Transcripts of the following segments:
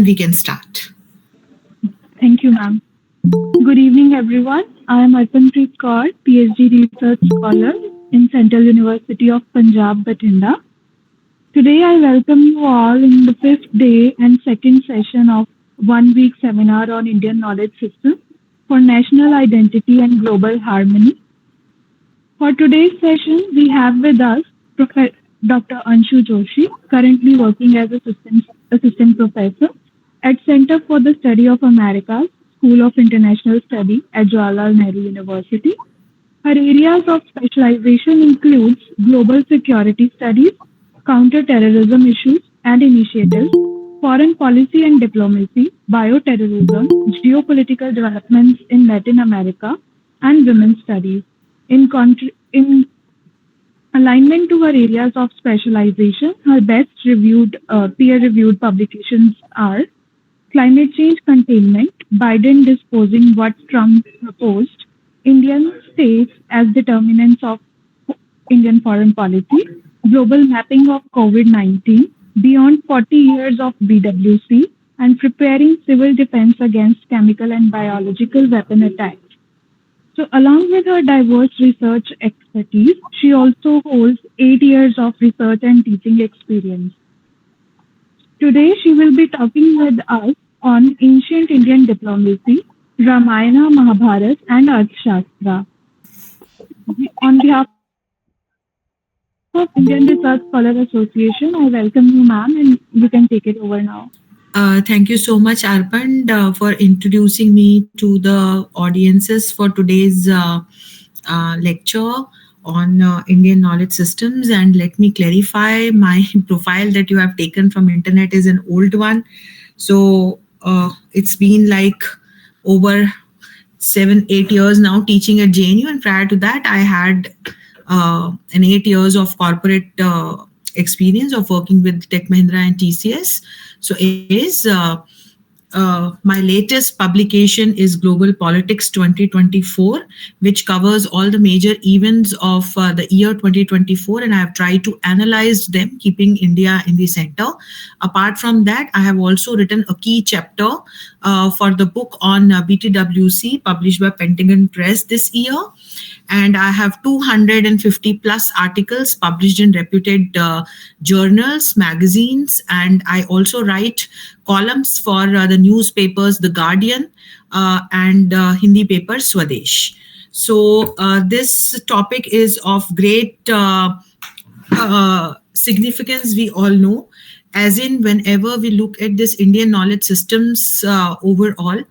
and we can start. Thank you, ma'am. Good evening, everyone. I am Arpanpreet Kaur, PhD Research Scholar in Central University of Punjab, Batinda. Today, I welcome you all in the fifth day and second session of one-week seminar on Indian Knowledge System for National Identity and Global Harmony. For today's session, we have with us Dr. Anshu Joshi, currently working as assistant professor at Center for the Study of Americas, School of International Study at Jawaharlal Nehru University. Her areas of specialization includes global security studies, counter-terrorism issues and initiatives, foreign policy and diplomacy, bioterrorism, geopolitical developments in Latin America, and women's studies. In alignment to her areas of specialization, her best peer-reviewed publications are Climate Change Containment, Biden Disposing What Trump Proposed, Indian States as Determinants of Indian Foreign Policy, Global Mapping of COVID-19, Beyond 40 Years of BWC, and Preparing Civil Defense Against Chemical and Biological Weapon Attacks. So, along with her diverse research expertise, she also holds 8 years of research and teaching experience. Today, she will be talking with us on ancient Indian diplomacy, Ramayana, Mahabharat, and Arthshastra. On behalf of Indian Research Scholar Association, I welcome you, ma'am, and you can take it over now. Thank you so much, Arpan, for introducing me to the audiences for today's lecture on Indian knowledge systems. And let me clarify, my profile that you have taken from internet is an old one. So it's been like over 7-8 years now teaching at JNU, and prior to that I had an 8 years of corporate experience of working with Tech Mahindra and TCS. So my latest publication is Global Politics 2024, which covers all the major events of the year 2024, and I have tried to analyze them, keeping India in the center. Apart from that, I have also written a key chapter for the book on BTWC, published by Pentagon Press this year. And I have 250 plus articles published in reputed journals, magazines, and I also write columns for the newspapers The Guardian and Hindi paper Swadesh. So this topic is of great significance, we all know, as in whenever we look at this Indian knowledge systems overall,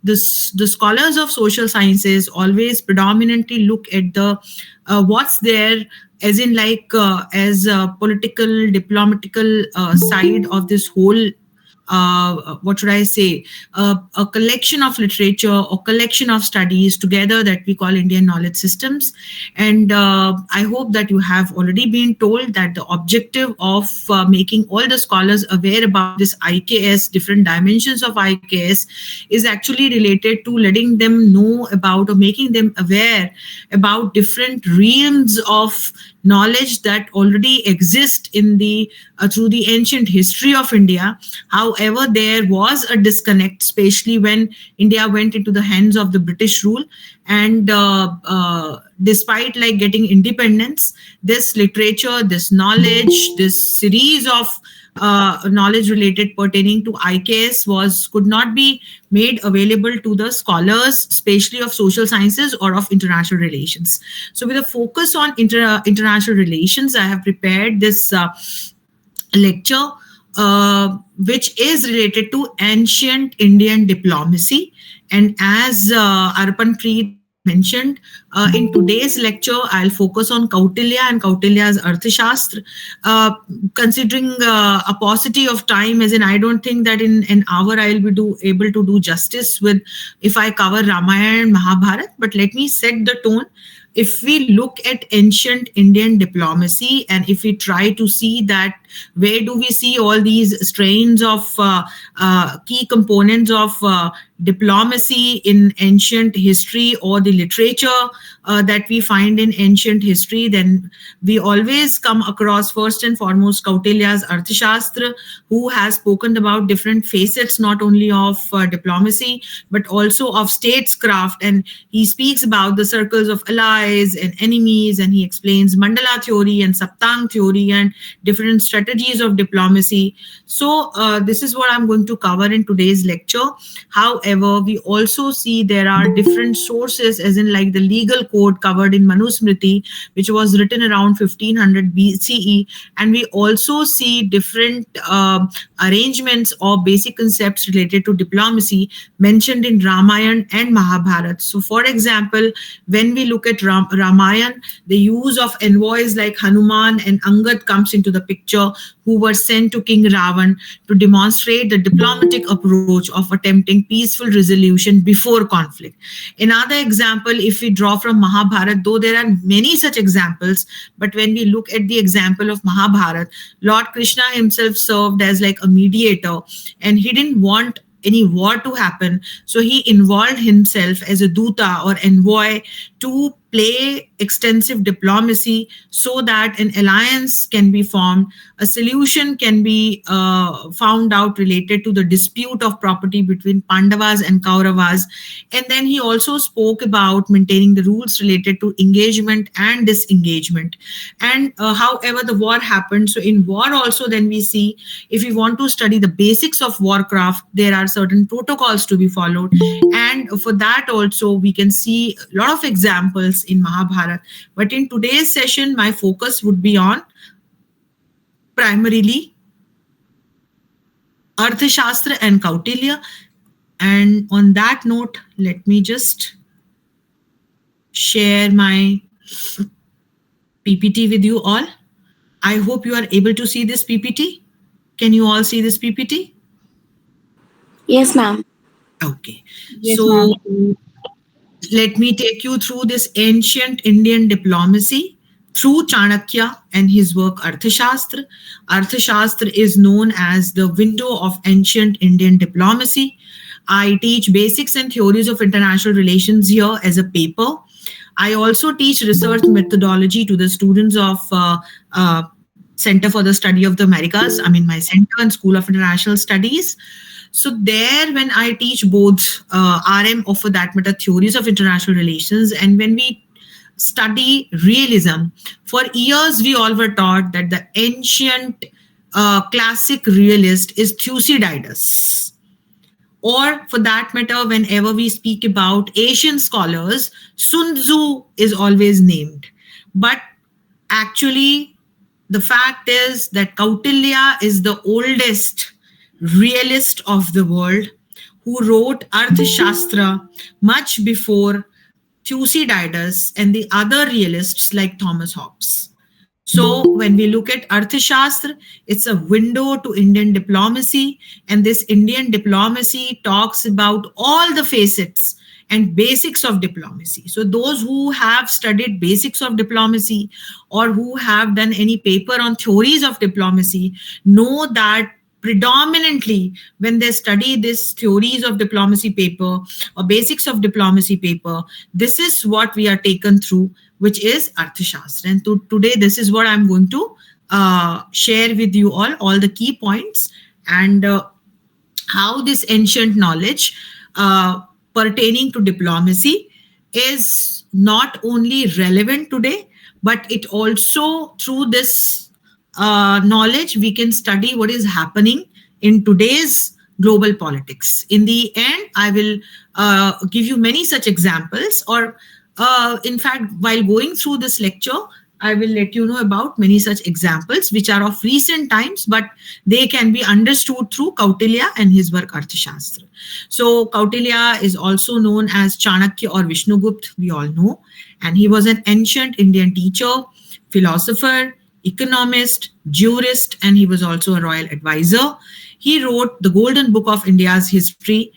the scholars of social sciences always predominantly look at the what's there, as in like as a political, diplomatical side of this whole what should I say, a collection of literature or collection of studies together that we call Indian knowledge systems. And I hope that you have already been told that the objective of making all the scholars aware about this IKS, different dimensions of IKS, is actually related to letting them know about or making them aware about different realms of knowledge that already exist in the through the ancient history of India. However, there was a disconnect, especially when India went into the hands of the British rule. And despite like getting independence, this literature, this knowledge, this series of knowledge related pertaining to IKS could not be made available to the scholars, especially of social sciences or of international relations. So with a focus on international relations, I have prepared this lecture which is related to ancient Indian diplomacy. And as Arpanpreet mentioned, in today's lecture, I'll focus on Kautilya and Kautilya's Arthshastra. Considering a paucity of time, as in I don't think that in an hour I'll be able to do justice with if I cover Ramayana and Mahabharat, but let me set the tone. If we look at ancient Indian diplomacy and if we try to see that Where do we see all these strains of key components of diplomacy in ancient history or the literature that we find in ancient history? Then we always come across first and foremost Kautilya's Arthashastra, who has spoken about different facets not only of diplomacy but also of statescraft. And he speaks about the circles of allies and enemies, and he explains mandala theory and saptang theory and different strategies of diplomacy. So this is what I'm going to cover in today's lecture. However, we also see there are different sources, as in like the legal code covered in Manusmriti, which was written around 1500 BCE, and we also see different arrangements or basic concepts related to diplomacy mentioned in Ramayana and Mahabharat. So, for example, when we look at Ramayana, the use of envoys like Hanuman and Angad comes into the picture, who were sent to King Ravan to demonstrate the diplomatic approach of attempting peaceful resolution before conflict. Another example, if we draw from Mahabharat, though there are many such examples, but when we look at the example of Mahabharat, Lord Krishna himself served as like a mediator, and he didn't want any war to happen. So he involved himself as a duta or envoy to play extensive diplomacy so that an alliance can be formed, a solution can be found out related to the dispute of property between Pandavas and Kauravas. And then he also spoke about maintaining the rules related to engagement and disengagement. And however, the war happened. So in war also, then we see, if we want to study the basics of warcraft, there are certain protocols to be followed. And for that also, we can see a lot of examples in Mahabharat. But in today's session, my focus would be on primarily Arthashastra and Kautilya. And on that note, let me just share my PPT with you all. I hope you are able to see this PPT. Can you all see this PPT? Yes, ma'am. Okay. Yes, So ma'am. let me take you through this ancient Indian diplomacy through Chanakya and his work Arthashastra. Arthashastra is known as the window of ancient Indian diplomacy. I teach basics and theories of international relations here as a paper. I also teach research methodology to the students of Center for the Study of the Americas. I mean, my center and School of International Studies. So there, when I teach both RM or for that matter theories of international relations, and when we study realism, for years we all were taught that the ancient classic realist is Thucydides. Or for that matter, whenever we speak about Asian scholars, Sun Tzu is always named. But actually, the fact is that Kautilya is the oldest realist of the world, who wrote Arthashastra much before Thucydides and the other realists like Thomas Hobbes. So when we look at Arthashastra, it's a window to Indian diplomacy, and this Indian diplomacy talks about all the facets and basics of diplomacy. So those who have studied basics of diplomacy or who have done any paper on theories of diplomacy know that predominantly when they study this theories of diplomacy paper or basics of diplomacy paper, this is what we are taken through, which is Arthashastra. And today, this is what I'm going to share with you all the key points and how this ancient knowledge pertaining to diplomacy is not only relevant today, but it also, through this knowledge, we can study what is happening in today's global politics. In the end, I will give you many such examples, or in fact, while going through this lecture, I will let you know about many such examples which are of recent times, but they can be understood through Kautilya and his work Arthashastra. So Kautilya is also known as Chanakya or Vishnugupta, we all know, and he was an ancient Indian teacher, philosopher, economist, jurist, and he was also a royal advisor. He wrote the Golden Book of India's history,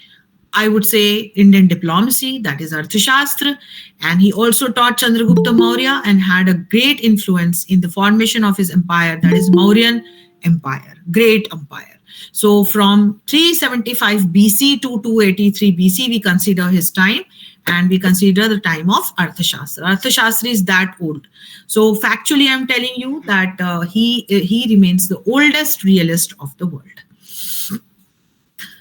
I would say Indian diplomacy, that is Arthashastra, and he also taught Chandragupta Maurya and had a great influence in the formation of his empire, that is Mauryan empire, great empire. So from 375 BC to 283 BC, we consider his time, and we consider the time of Arthashastra. Arthashastra is that old. So factually, I'm telling you that he remains the oldest realist of the world.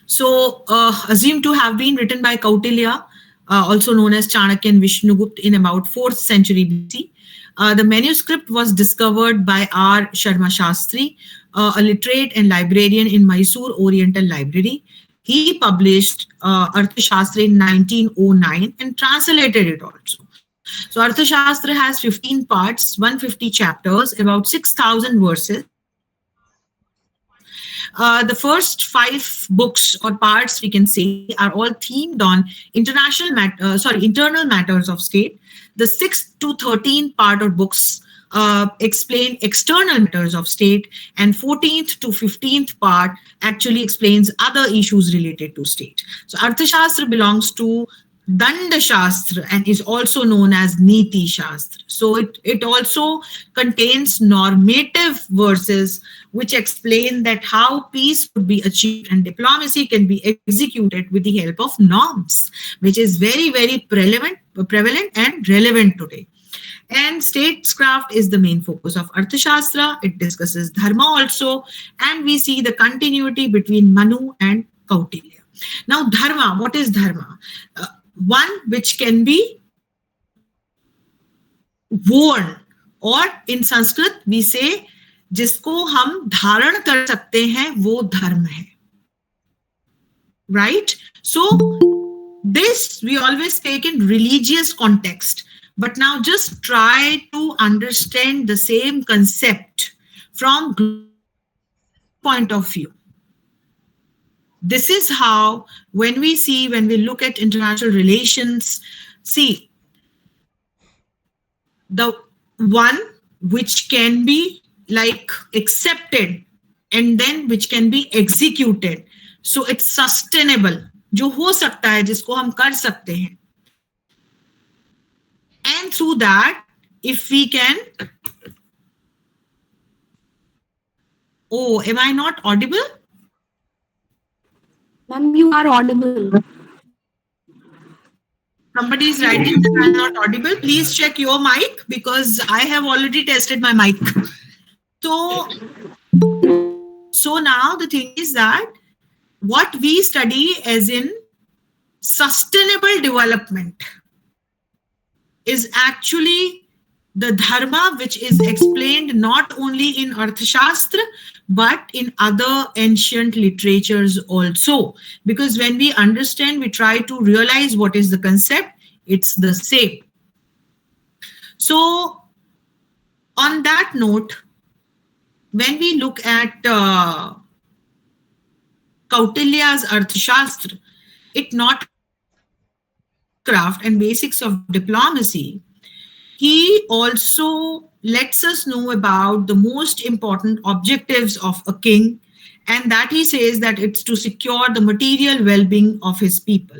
So, assumed to have been written by Kautilya, also known as Chanakya and Vishnugupta, in about 4th century BC. The manuscript was discovered by R. Sharma Shastri, a literate and librarian in Mysore Oriental Library. He published Arthashastra in 1909 and translated it also. So Arthashastra has 15 parts, 150 chapters, about 6,000 verses. The first 5 books or parts, we can say, are all themed on internal matters of state. The 6th to 13th part or books explain external matters of state, and 14th to 15th part actually explains other issues related to state. So Arthashastra belongs to Danda Shastra and is also known as Niti Shastra. So it also contains normative verses which explain that how peace could be achieved and diplomacy can be executed with the help of norms, which is very, very prevalent and relevant today. And statecraft is the main focus of Arthashastra. It discusses dharma also, and we see the continuity between Manu and Kautilya. Now, dharma, what is dharma? One which can be worn, or in Sanskrit we say जिसको हम धारण कर सकते हैं वो धर्म है, right? So this we always take in religious context, but now just try to understand the same concept from global point of view. This is how when we look at international relations, see the one which can be like accepted and then which can be executed. So it's sustainable, जो हो सकता है, जिसको हम कर सकते हैं. And through that, if we can, oh, am I not audible? Ma'am, you are audible. Somebody is writing that I'm not audible. Please check your mic because I have already tested my mic. So now the thing is that what we study as in sustainable development is actually the dharma which is explained not only in Arthashastra but in other ancient literatures also. Because when we understand, we try to realize what is the concept, it's the same. So on that note, when we look at Kautilya's Arthashastra, it not craft and basics of diplomacy, he also lets us know about the most important objectives of a king, and that he says that it's to secure the material well-being of his people.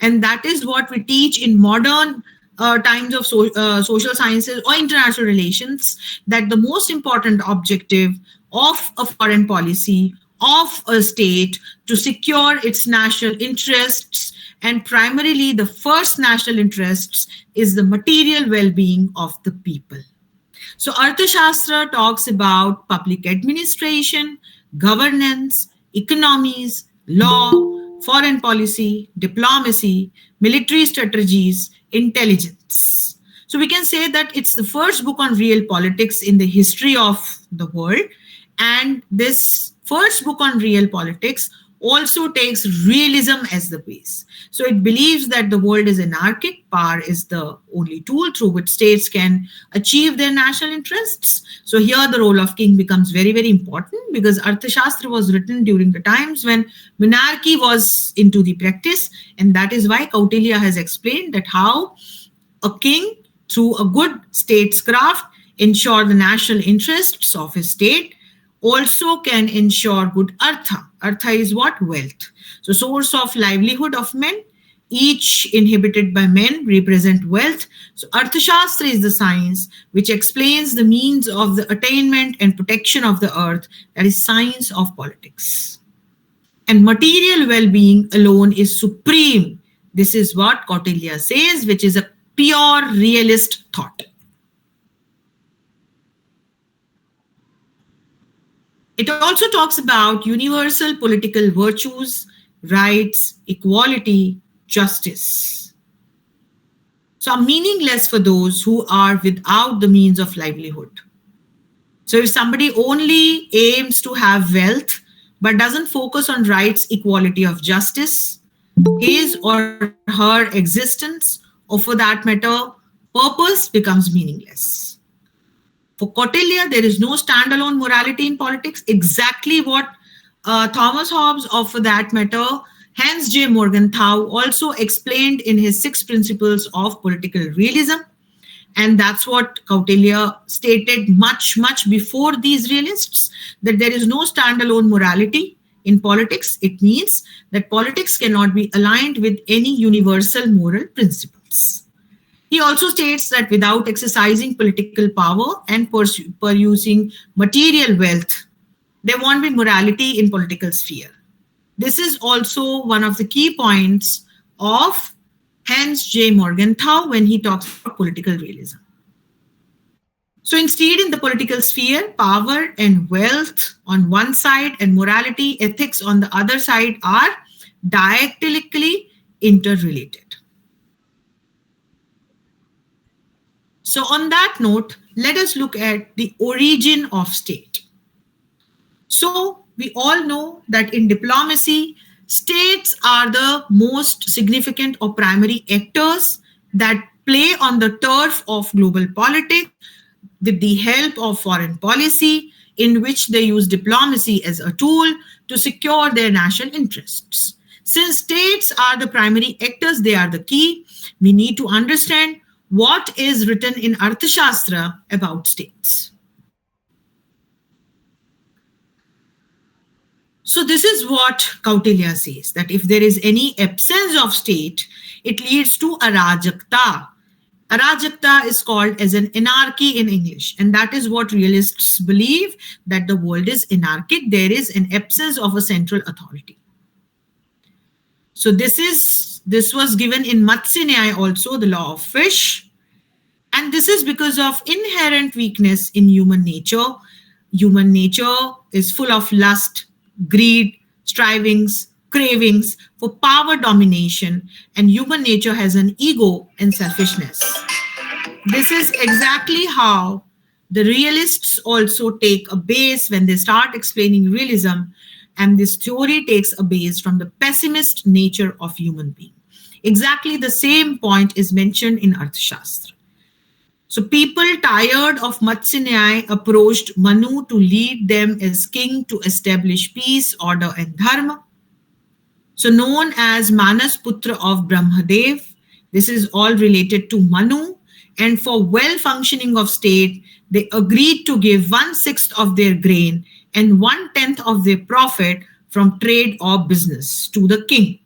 And that is what we teach in modern times of social sciences or international relations, that the most important objective of a foreign policy of a state to secure its national interests, and primarily the first national interests is the material well-being of the people. So Arthashastra talks about public administration, governance, economies, law, foreign policy, diplomacy, military strategies, intelligence. So we can say that it's the first book on real politics in the history of the world. And this first book on real politics also takes realism as the base. So it believes that the world is anarchic, power is the only tool through which states can achieve their national interests. So here the role of king becomes very, very important, because Arthashastra was written during the times when monarchy was into the practice. And that is why Kautilya has explained that how a king, through a good statescraft, ensure the national interests of his state, also can ensure good artha. Artha is what? Wealth. So source of livelihood of men, each inhabited by men, represent wealth. So, Arthashastra is the science which explains the means of the attainment and protection of the earth, that is, science of politics. And material well being alone is supreme. This is what Kautilya says, which is a pure realist thought. It also talks about universal political virtues, rights, equality, justice. So, are meaningless for those who are without the means of livelihood. So, if somebody only aims to have wealth but doesn't focus on rights, equality, of justice, his or her existence, or for that matter, purpose becomes meaningless. For Kautilya, there is no standalone morality in politics, exactly what Thomas Hobbes, or for that matter, Hans J. Morgenthau, also explained in his six principles of political realism. And that's what Kautilya stated much, much before these realists, that there is no standalone morality in politics. It means that politics cannot be aligned with any universal moral principles. He also states that without exercising political power and pursuing material wealth, there won't be morality in political sphere. This is also one of the key points of Hans J. Morgenthau when he talks about political realism. So instead, in the political sphere, power and wealth on one side and morality, ethics on the other side are dialectically interrelated. So on that note, let us look at the origin of state. So we all know that in diplomacy, states are the most significant or primary actors that play on the turf of global politics with the help of foreign policy, in which they use diplomacy as a tool to secure their national interests. Since states are the primary actors, they are the key, we need to understand what is written in Arthshastra about states. So this is what Kautilya says, that if there is any absence of state, it leads to arajakta. Arajakta is called as an anarchy in English, and that is what realists believe, that the world is anarchic. There is an absence of a central authority. So this was given in Matsya Nyaya also, the law of fish. And this is because of inherent weakness in human nature. Human nature is full of lust, greed, strivings, cravings for power domination, and human nature has an ego and selfishness. This is exactly how the realists also take a base when they start explaining realism, and this theory takes a base from the pessimist nature of human being. Exactly the same point is mentioned in Arthshastra. So people tired of Matsya Nyaya approached Manu to lead them as king to establish peace, order, and dharma. So known as Manas Putra of Brahmadev, this is all related to Manu. And for well-functioning of state, they agreed to give 1/6 of their grain and 1/10 of their profit from trade or business to the king.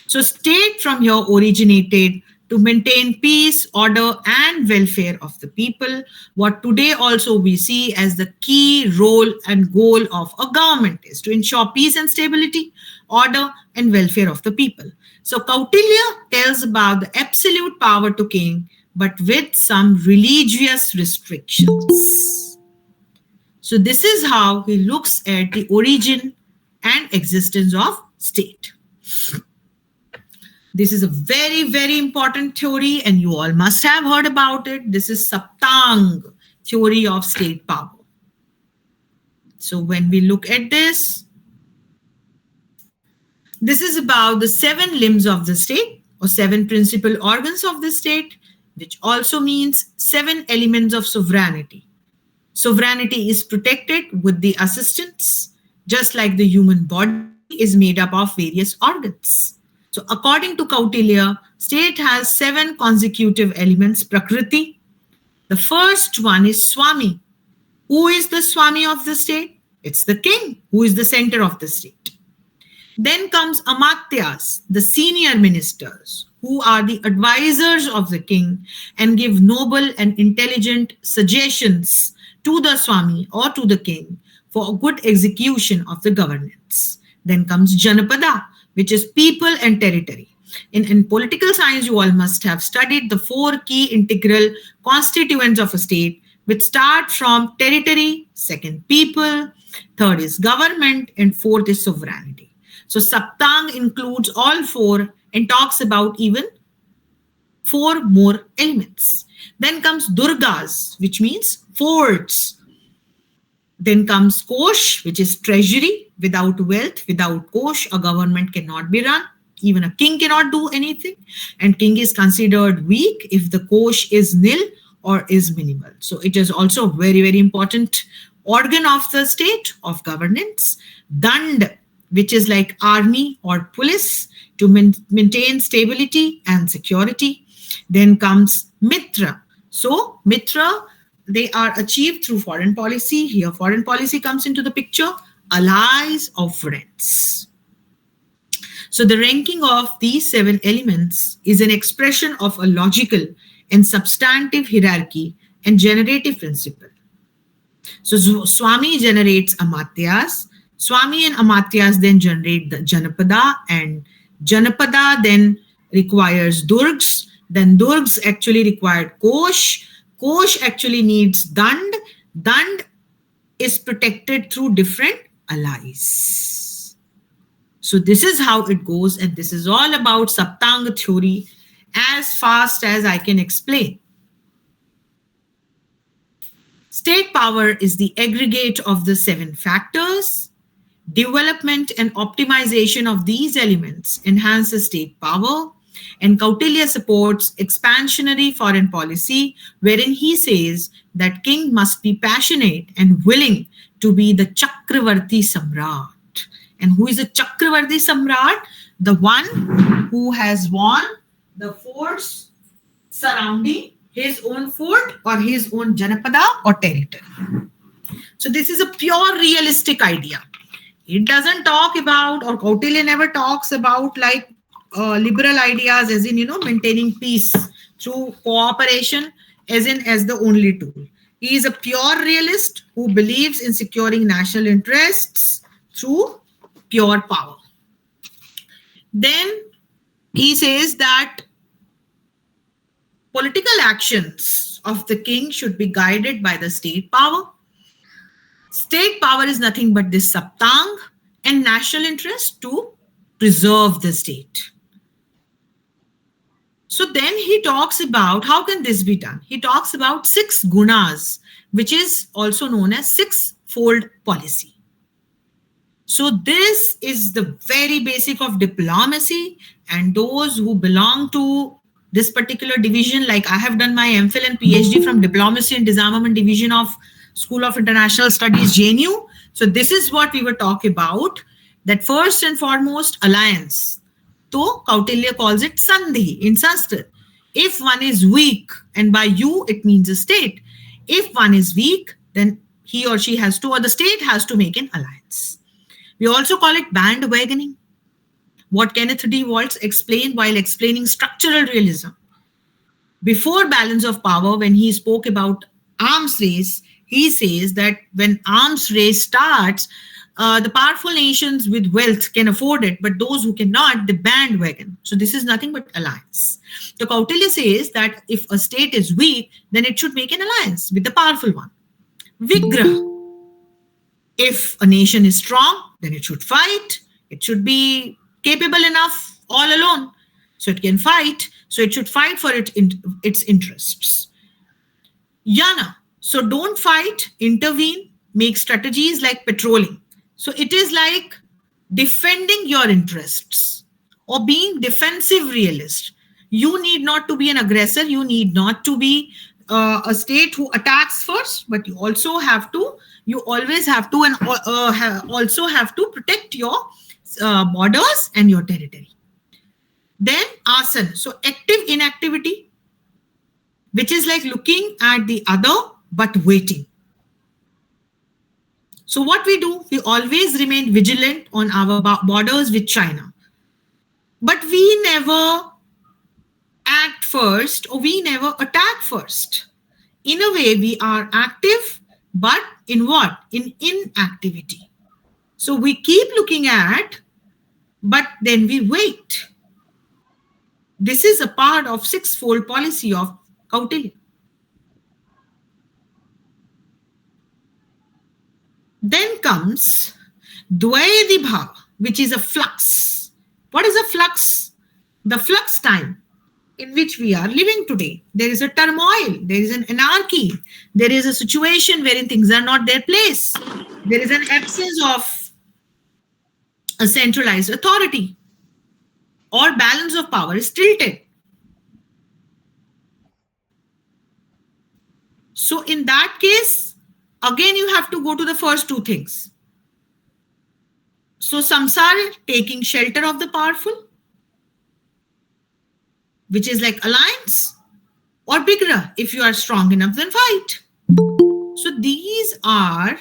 So state from here originated to maintain peace, order, and welfare of the people, what today also we see as the key role and goal of a government is to ensure peace and stability, order, and welfare of the people. So Kautilya tells about the absolute power to king, but with some religious restrictions. So this is how he looks at the origin and existence of state. This is a very, very important theory, and you all must have heard about it. This is Saptang theory of state power. So when we look at this is about the 7 limbs of the state, or 7 principal organs of the state, which also means 7 elements of sovereignty. Sovereignty is protected with the assistance, just like the human body is made up of various organs. So according to Kautilya, state has 7 consecutive elements, Prakriti. The first one is Swami. Who is the Swami of the state? It's the king, who is the center of the state. Then comes Amatyas, the senior ministers, who are the advisors of the king and give noble and intelligent suggestions to the Swami or to the king for a good execution of the governance. Then comes Janapada, which is people and territory. In political science, you all must have studied the four key integral constituents of a state, which start from territory, second, people, third is government, and fourth is sovereignty. So Saptang includes all four and talks about even four more elements. Then comes Durgas, which means forts. Then comes Kosh, which is treasury. Without wealth, without Kosh, a government cannot be run. Even a king cannot do anything. And king is considered weak if the Kosh is nil or is minimal. So it is also a very, very important organ of the state of governance. Dand, which is like army or police to maintain stability and security. Then comes Mitra. So Mitra, they are achieved through foreign policy. Here foreign policy comes into the picture. Allies or friends. So the ranking of these seven elements is an expression of a logical and substantive hierarchy and generative principle. So Swami generates Amatyas. Swami and Amatyas then generate the Janapada, and Janapada then requires Durgs. Then Durgs actually required Kosh. Kosh actually needs Dand. Dand is protected through different allies. So this is how it goes, and this is all about Saptanga theory as fast as I can explain. State power is the aggregate of the seven factors. Development and optimization of these elements enhances state power, and Kautilya supports expansionary foreign policy, wherein he says that king must be passionate and willing to be the Chakravarti Samrat. And who is the Chakravarti Samrat? The one who has won the forts surrounding his own fort or his own Janapada or territory. So this is a pure realistic idea. It doesn't talk about, or Kautilya never talks about like liberal ideas as in, maintaining peace through cooperation as the only tool. He is a pure realist who believes in securing national interests through pure power. Then he says that political actions of the king should be guided by the state power. State power is nothing but this saptang and national interest to preserve the state. So then he talks about how can this be done? He talks about 6 gunas, which is also known as six-fold policy. So this is the very basic of diplomacy, and those who belong to this particular division, like I have done my MPhil and PhD from Diplomacy and Disarmament Division of School of International Studies, JNU. So this is what we were talking about, that first and foremost, alliance. So Kautilya calls it Sandhi in Sanskrit. If one is weak, and by you it means a state, if one is weak, then he or she has to, or the state has to make an alliance. We also call it bandwagoning. What Kenneth D. Waltz explained while explaining structural realism. Before balance of power, when he spoke about arms race, he says that when arms race starts, the powerful nations with wealth can afford it, but those who cannot, the bandwagon. So this is nothing but alliance. So Kautilya says that if a state is weak, then it should make an alliance with the powerful one. Vigraha. If a nation is strong, then it should fight. It should be capable enough all alone. So it can fight. So it should fight for its interests. Yana. So don't fight, intervene, make strategies like patrolling. So it is like defending your interests or being defensive realist. You need not to be an aggressor. You need not to be a state who attacks first, but you always have to, and also have to protect your borders and your territory. Then asana. So active inactivity, which is like looking at the other but waiting. So what we do, we always remain vigilant on our borders with China. But we never act first or we never attack first. In a way, we are active, but in what? In inactivity. So we keep looking at, but then we wait. This is a part of sixfold policy of Kautilya. Then comes Dvayadi Bhava, which is a flux. What is a flux? The flux time in which we are living today. There is a turmoil, there is an anarchy, there is a situation wherein things are not their place. There is an absence of a centralized authority, or balance of power is tilted. So in that case, again you have to go to the first two things. So samsara, taking shelter of the powerful, which is like alliance, or bigra, if you are strong enough, then fight. So these are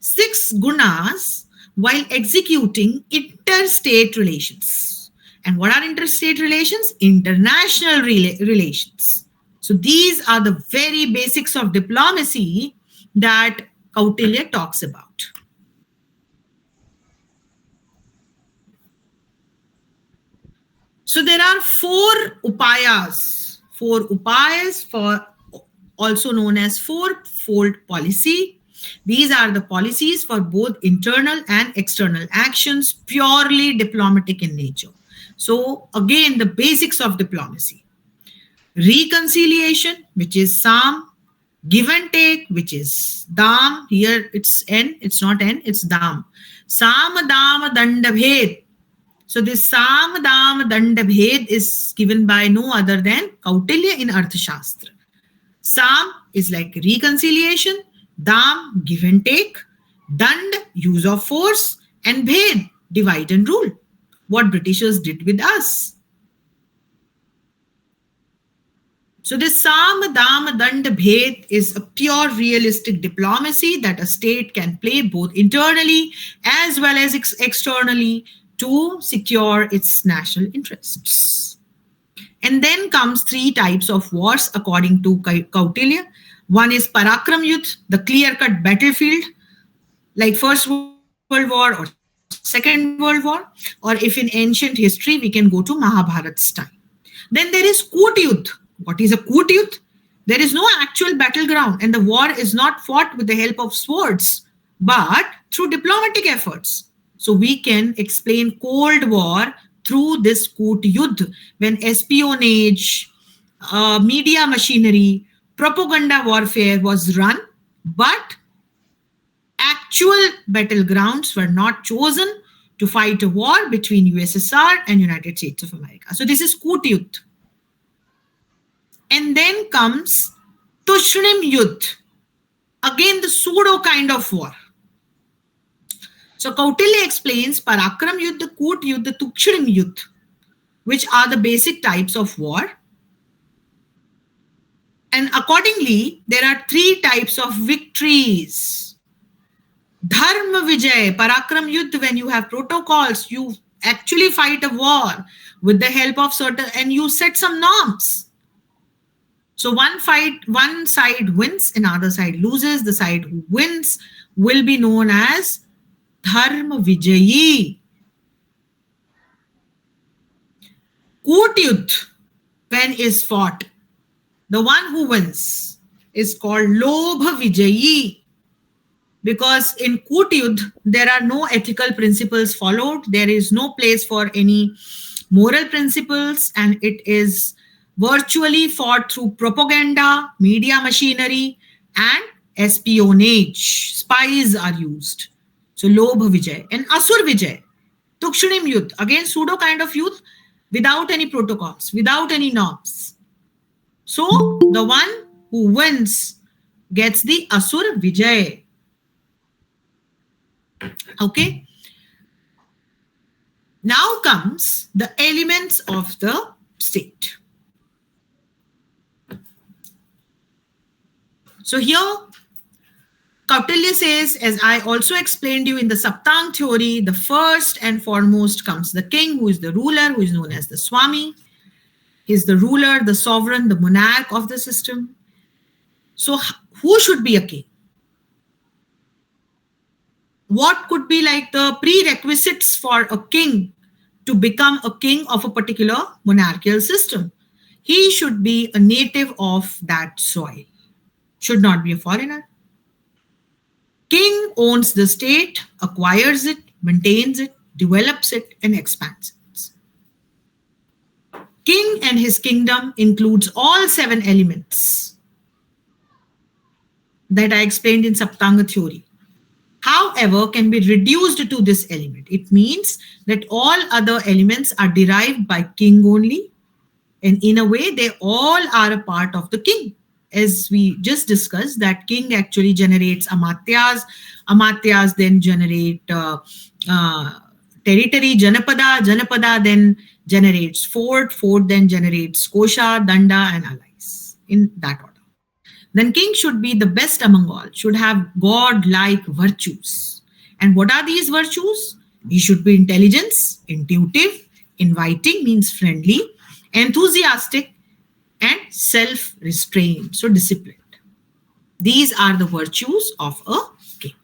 6 gunas while executing interstate relations. And what are interstate relations? International relations. So these are the very basics of diplomacy that Kautilya talks about. So there are 4 upayas for also known as fourfold policy. These are the policies for both internal and external actions, purely diplomatic in nature. So again, the basics of diplomacy. Reconciliation, which is Sam. Give and take, which is Dam. Here it's N, it's not N, it's Dam. Sam, Dam, Danda, Bhed. So this Sam, Dam, Danda, Bhed is given by no other than Kautilya in Arthshastra. Sam is like reconciliation, Dam, give and take, Dand, use of force, and Bhed, divide and rule. What Britishers did with us. So this Sam, Dam, Dand, Bhed is a pure realistic diplomacy that a state can play both internally as well as externally to secure its national interests. And then comes 3 types of wars according to Kautilya. One is Parakram Yudh, the clear-cut battlefield, like First World War or Second World War, or if in ancient history, we can go to Mahabharat's time. Then there is Koot Yudh. What is a Koot Yudh? There is no actual battleground, and the war is not fought with the help of swords, but through diplomatic efforts. So we can explain Cold War through this Koot Yudh, when espionage, media machinery, propaganda warfare was run, but actual battlegrounds were not chosen to fight a war between USSR and United States of America. So this is Koot Yudh. And then comes Tushrim Yudh, again the pseudo kind of war. So Kautilya explains Parakram Yudh, Koot Yudh, Tukshrim Yudh, which are the basic types of war. And accordingly, there are 3 types of victories. Dharma Vijay, Parakram Yudh, when you have protocols, you actually fight a war with the help of certain, and you set some norms. So one side wins, another side loses. The side who wins will be known as Dharma Vijayi. Koot Yudh, when is fought, the one who wins is called Lobha Vijayi, because in Koot Yudh, there are no ethical principles followed. There is no place for any moral principles, and it is virtually fought through propaganda, media machinery, and espionage. Spies are used. So Lobha Vijay. And Asur Vijay, Tukshrim Yudh, again pseudo kind of youth, without any protocols, without any norms. So the one who wins gets the Asur Vijay. Okay. Now comes the elements of the state. So here Kautilya says, as I also explained you in the Saptang theory, the first and foremost comes the king, who is the ruler, who is known as the Swami. He is the ruler, the sovereign, the monarch of the system. So, who should be a king? What could be like the prerequisites for a king to become a king of a particular monarchical system? He should be a native of that soil, should not be a foreigner. King owns the state, acquires it, maintains it, develops it, and expands it. King and his kingdom includes all seven elements that I explained in Saptanga theory. However, can be reduced to this element. It means that all other elements are derived by king only, and in a way, they all are a part of the king. As we just discussed, that king actually generates amatyas. Amatyas then generate territory, janapada. Janapada then generates fort. Fort then generates kosha, danda, and allies in that order. Then king should be the best among all, should have god-like virtues. And what are these virtues? He should be intelligent, intuitive, inviting means friendly, enthusiastic, and self-restrained, so disciplined. These are the virtues of a king.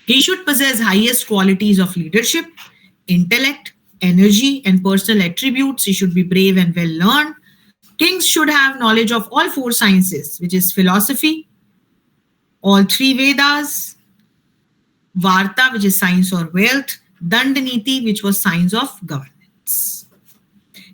He should possess highest qualities of leadership, intellect, energy, and personal attributes. He should be brave and well learned. Kings should have knowledge of all four sciences, which is philosophy, all three Vedas, Varta, which is science or wealth, Dandaniti, which was science of governance.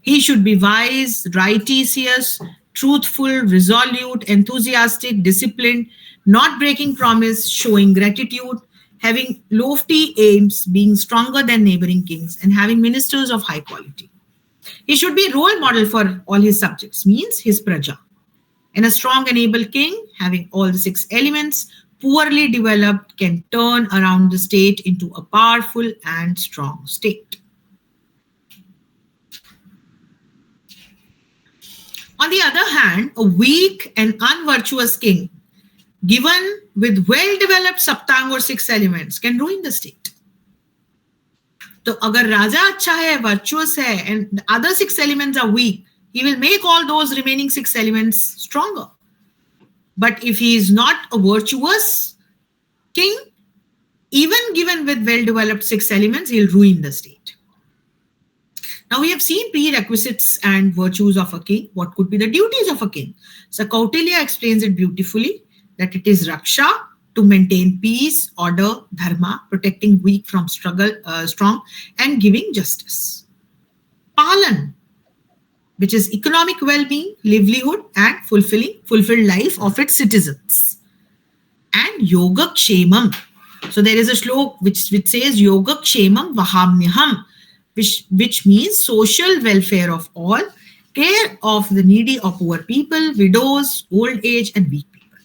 He should be wise, righteous, truthful, resolute, enthusiastic, disciplined, not breaking promise, showing gratitude, having lofty aims, being stronger than neighboring kings, and having ministers of high quality. He should be a role model for all his subjects, means his praja. And a strong and able king, having all the six elements, poorly developed, can turn around the state into a powerful and strong state. On the other hand, a weak and unvirtuous king, given with well-developed saptang or six elements, can ruin the state. So, agar Raja अच्छा है, virtuous है, and the other six elements are weak, he will make all those remaining six elements stronger. But if he is not a virtuous king, even given with well-developed six elements, he'll ruin the state. Now we have seen prerequisites and virtues of a king. What could be the duties of a king? So Kautilya explains it beautifully, that it is Raksha, to maintain peace, order, dharma, protecting weak from strong, and giving justice. Palan, which is economic well-being, livelihood, and fulfilled life of its citizens. And Yoga Kshemam. So there is a shlok which says Yoga Kshemam Vahamnyaham, which means social welfare of all, care of the needy or poor people, widows, old age, and weak people.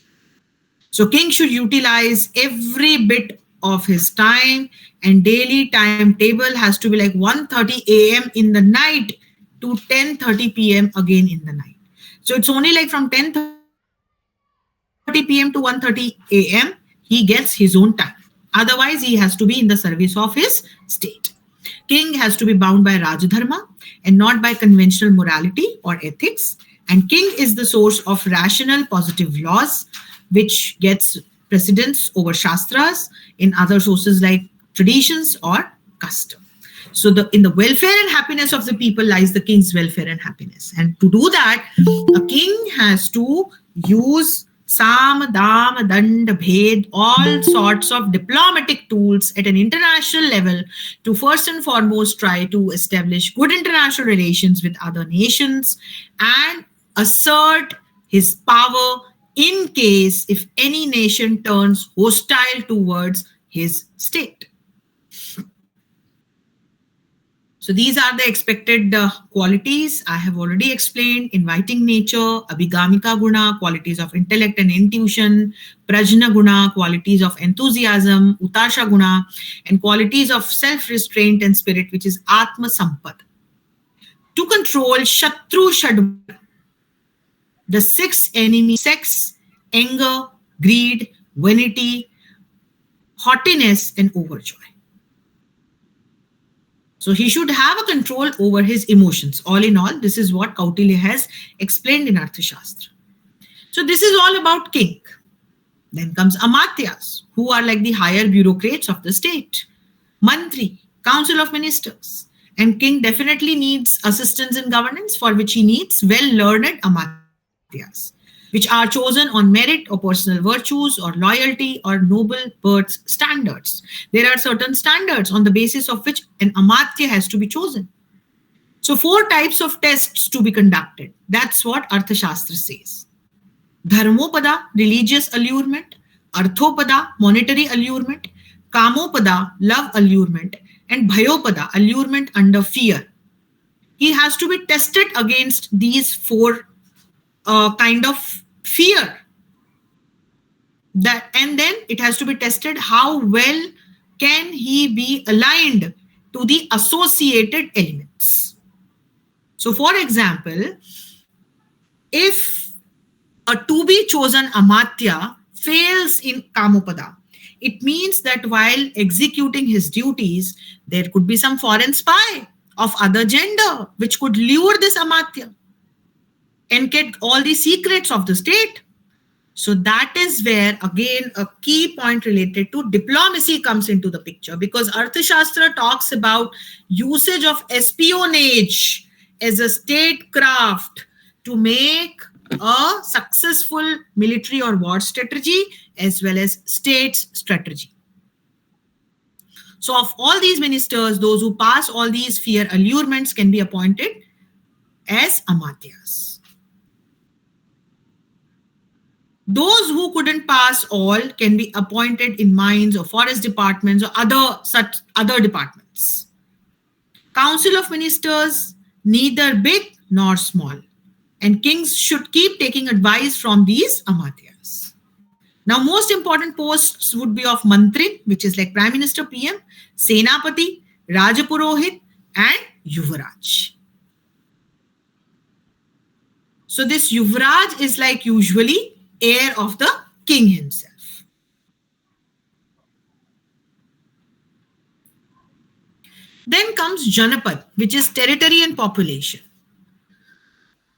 So king should utilize every bit of his time, and daily timetable has to be like 1:30 a.m. in the night to 10:30 p.m. again in the night. So it's only like from 10:30 p.m. to 1:30 a.m. he gets his own time. Otherwise, he has to be in the service of his state. King has to be bound by Rajadharma and not by conventional morality or ethics. And king is the source of rational positive laws, which gets precedence over Shastras in other sources like traditions or custom. So in the welfare and happiness of the people lies the king's welfare and happiness. And to do that, a king has to use Sam, Dam, Dand, Bhed, all sorts of diplomatic tools at an international level to first and foremost try to establish good international relations with other nations and assert his power in case if any nation turns hostile towards his state. So these are the expected qualities. I have already explained: inviting nature, abhigamika guna, qualities of intellect and intuition, prajna guna, qualities of enthusiasm, utasha guna, and qualities of self-restraint and spirit, which is atma sampad. To control shatru shadva, the six enemies: sex, anger, greed, vanity, haughtiness, and overjoy. So he should have a control over his emotions. All in all, this is what Kautilya has explained in Arthashastra. So this is all about king. Then comes Amatyas, who are like the higher bureaucrats of the state. Mantri, council of ministers. And king definitely needs assistance in governance, for which he needs well-learned Amatyas, which are chosen on merit or personal virtues or loyalty or noble birth standards. There are certain standards on the basis of which an Amatya has to be chosen. So four types of tests to be conducted. That's what Arthashastra says. Dharmopada, religious allurement; Arthopada, monetary allurement; Kamopada, love allurement; and Bhayopada, allurement under fear. He has to be tested against these four kind of fear. That, and then it has to be tested how well can he be aligned to the associated elements. So, for example, if a to be chosen Amatya fails in Kamopada, it means that while executing his duties, there could be some foreign spy of other gender which could lure this Amatya and get all the secrets of the state. So that is where, again, a key point related to diplomacy comes into the picture, because Arthashastra talks about usage of espionage as a statecraft to make a successful military or war strategy as well as states strategy. So of all these ministers, those who pass all these fear allurements can be appointed as Amatyas. Those who couldn't pass all can be appointed in mines or forest departments or other departments. Council of ministers, neither big nor small, and kings should keep taking advice from these Amatyas. Now, most important posts would be of Mantri, which is like Prime Minister, PM, Senapati, Rajapurohit, and Yuvraj. So this Yuvraj is like usually heir of the king himself. Then comes Janapad, which is territory and population.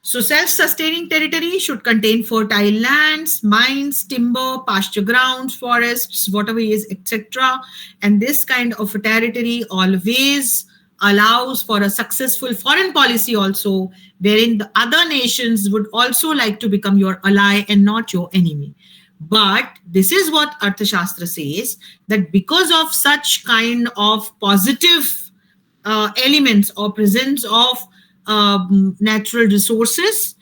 So self-sustaining territory should contain fertile lands, mines, timber, pasture grounds, forests, waterways, etc. And this kind of a territory always allows for a successful foreign policy also, wherein the other nations would also like to become your ally and not your enemy. But this is what Arthashastra says, that because of such kind of positive elements or presence of natural resources,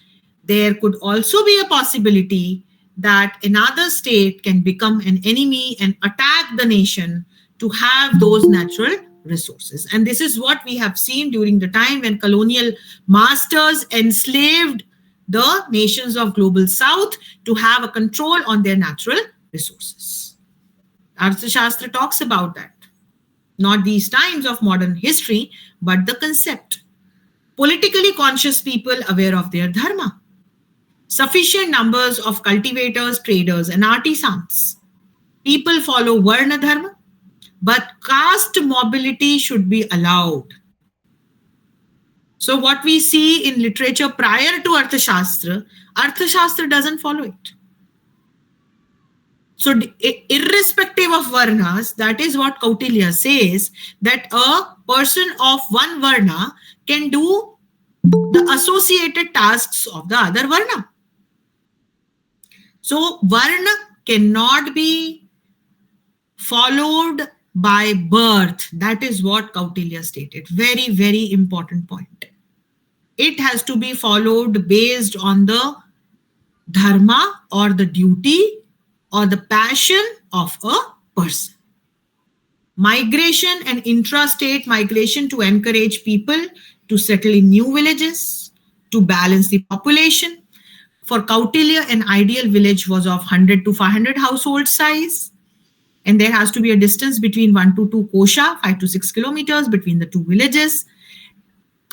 there could also be a possibility that another state can become an enemy and attack the nation to have those natural resources. And this is what we have seen during the time when colonial masters enslaved the nations of global south to have a control on their natural resources. Arthashastra talks about that. Not these times of modern history, but the concept. Politically conscious people aware of their dharma. Sufficient numbers of cultivators, traders, and artisans. People follow Varna dharma, but caste mobility should be allowed. So what we see in literature prior to Arthashastra, Arthashastra doesn't follow it. So irrespective of varnas, that is what Kautilya says, that a person of one varna can do the associated tasks of the other varna. So varna cannot be followed by birth. That is what Kautilya stated. Very, very important point. It has to be followed based on the dharma or the duty or the passion of a person. Migration and intrastate migration to encourage people to settle in new villages, to balance the population. For Kautilya, an ideal village was of 100 to 500 household size. And there has to be a distance between 1 to 2 kosha, 5 to 6 kilometers between the two villages.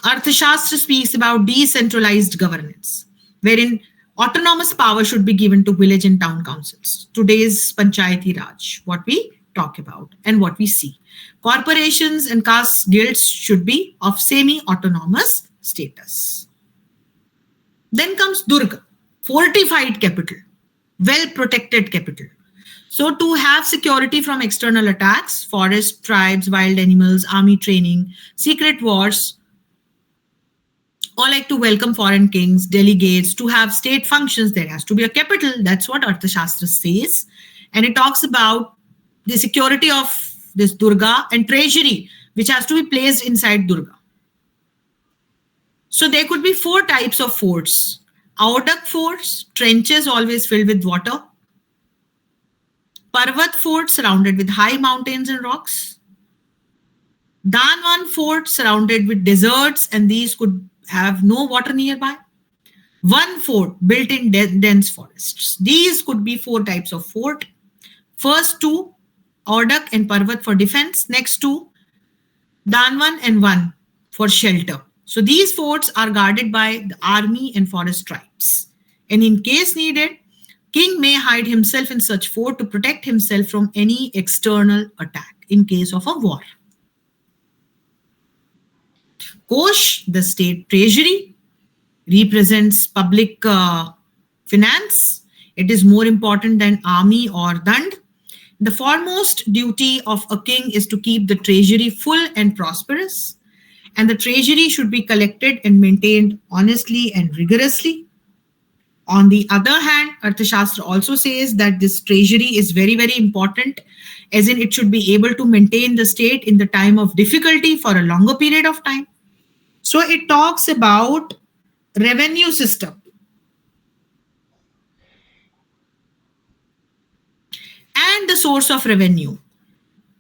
Arthashastra speaks about decentralized governance, wherein Autonomous power should be given to village and town councils. Today's Panchayati Raj, what we talk about and what we see. Corporations and caste guilds should be of semi autonomous status. Then comes Durga, fortified capital, well protected capital. So, to have security from external attacks, forest, tribes, wild animals, army training, secret wars, or like to welcome foreign kings, delegates, to have state functions, there has to be a capital. That's what Arthashastra says. And it talks about the security of this Durga and treasury, which has to be placed inside Durga. So there could be four types of forts. Audak forts, trenches always filled with water. Parvat fort surrounded with high mountains and rocks. Danwan fort surrounded with deserts, and these could have no water nearby. One fort built in dense forests. These could be four types of fort. First two, Audak and Parvat for defense. Next two, Danwan and one for shelter. So these forts are guarded by the army and forest tribes. And in case needed, king may hide himself in such fort to protect himself from any external attack in case of a war. Kosh, the state treasury, represents public finance. It is more important than army or dand. The foremost duty of a king is to keep the treasury full and prosperous, and the treasury should be collected and maintained honestly and rigorously. On the other hand, Arthashastra also says that this treasury is very, very important, as in it should be able to maintain the state in the time of difficulty for a longer period of time. So it talks about revenue system. And the source of revenue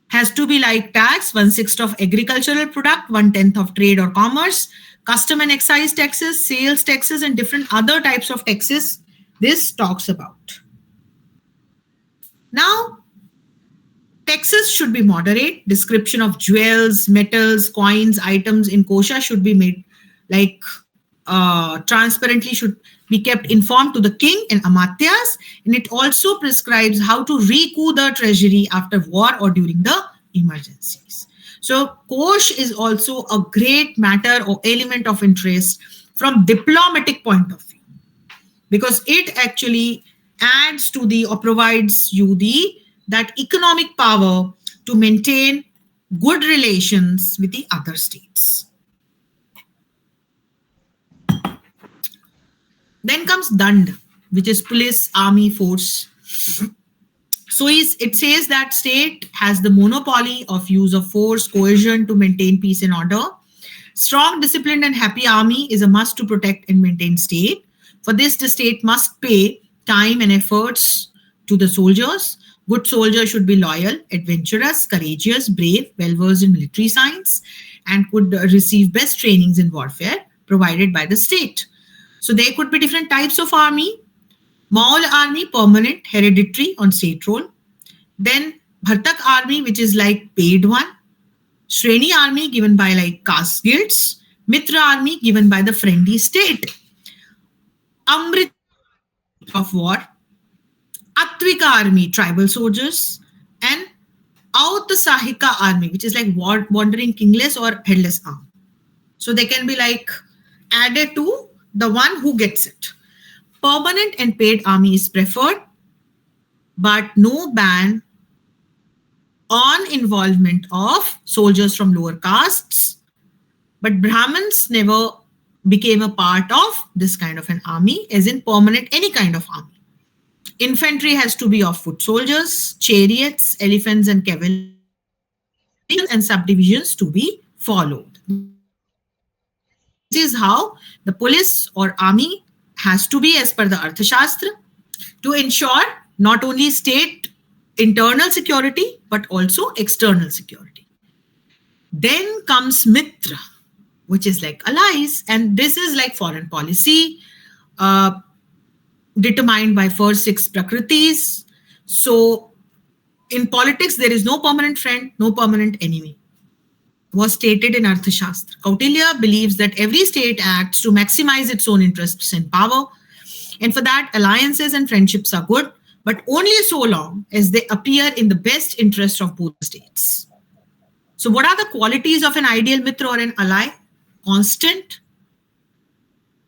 has to be like tax, 1/6 of agricultural product, 1/10 of trade or commerce, custom and excise taxes, sales taxes, and different other types of taxes. This talks about. Now, taxes should be moderate. Description of jewels, metals, coins, items in kosha should be made like transparently, should be kept informed to the king and amatyas. And it also prescribes how to recoup the treasury after war or during the emergencies. So kosh is also a great matter or element of interest from diplomatic point of view, because it actually adds to the or provides you the that economic power to maintain good relations with the other states. Then comes Dand, which is police, army, force. So it says that state has the monopoly of use of force, coercion to maintain peace and order. Strong, disciplined, and happy army is a must to protect and maintain state. For this, the state must pay time and efforts to the soldiers. Good soldiers should be loyal, adventurous, courageous, brave, well-versed in military science, and could receive best trainings in warfare provided by the state. So there could be different types of army. Maul army, permanent, hereditary on state role. Then Bhartak army, which is like paid one. Shreni army given by like caste guilds. Mitra army given by the friendly state. Amrit of war. Atvika army, tribal soldiers. And Autasahika army, which is like wandering kingless or headless army. So they can be like added to the one who gets it. Permanent and paid army is preferred, but no ban on involvement of soldiers from lower castes. But Brahmins never became a part of this kind of an army, as in permanent, any kind of army. Infantry has to be of foot soldiers, chariots, elephants, and cavalry, and subdivisions to be followed. This is how the police or army has to be as per the Arthashastra to ensure not only state internal security but also external security. Then comes Mitra, which is like allies, and this is like foreign policy determined by first six prakritis. So in politics, there is no permanent friend, no permanent enemy. Was stated in Arthashastra. Kautilya believes that every state acts to maximize its own interests and power. And for that, alliances and friendships are good, but only so long as they appear in the best interest of both the states. So, what are the qualities of an ideal mitra or an ally? Constant,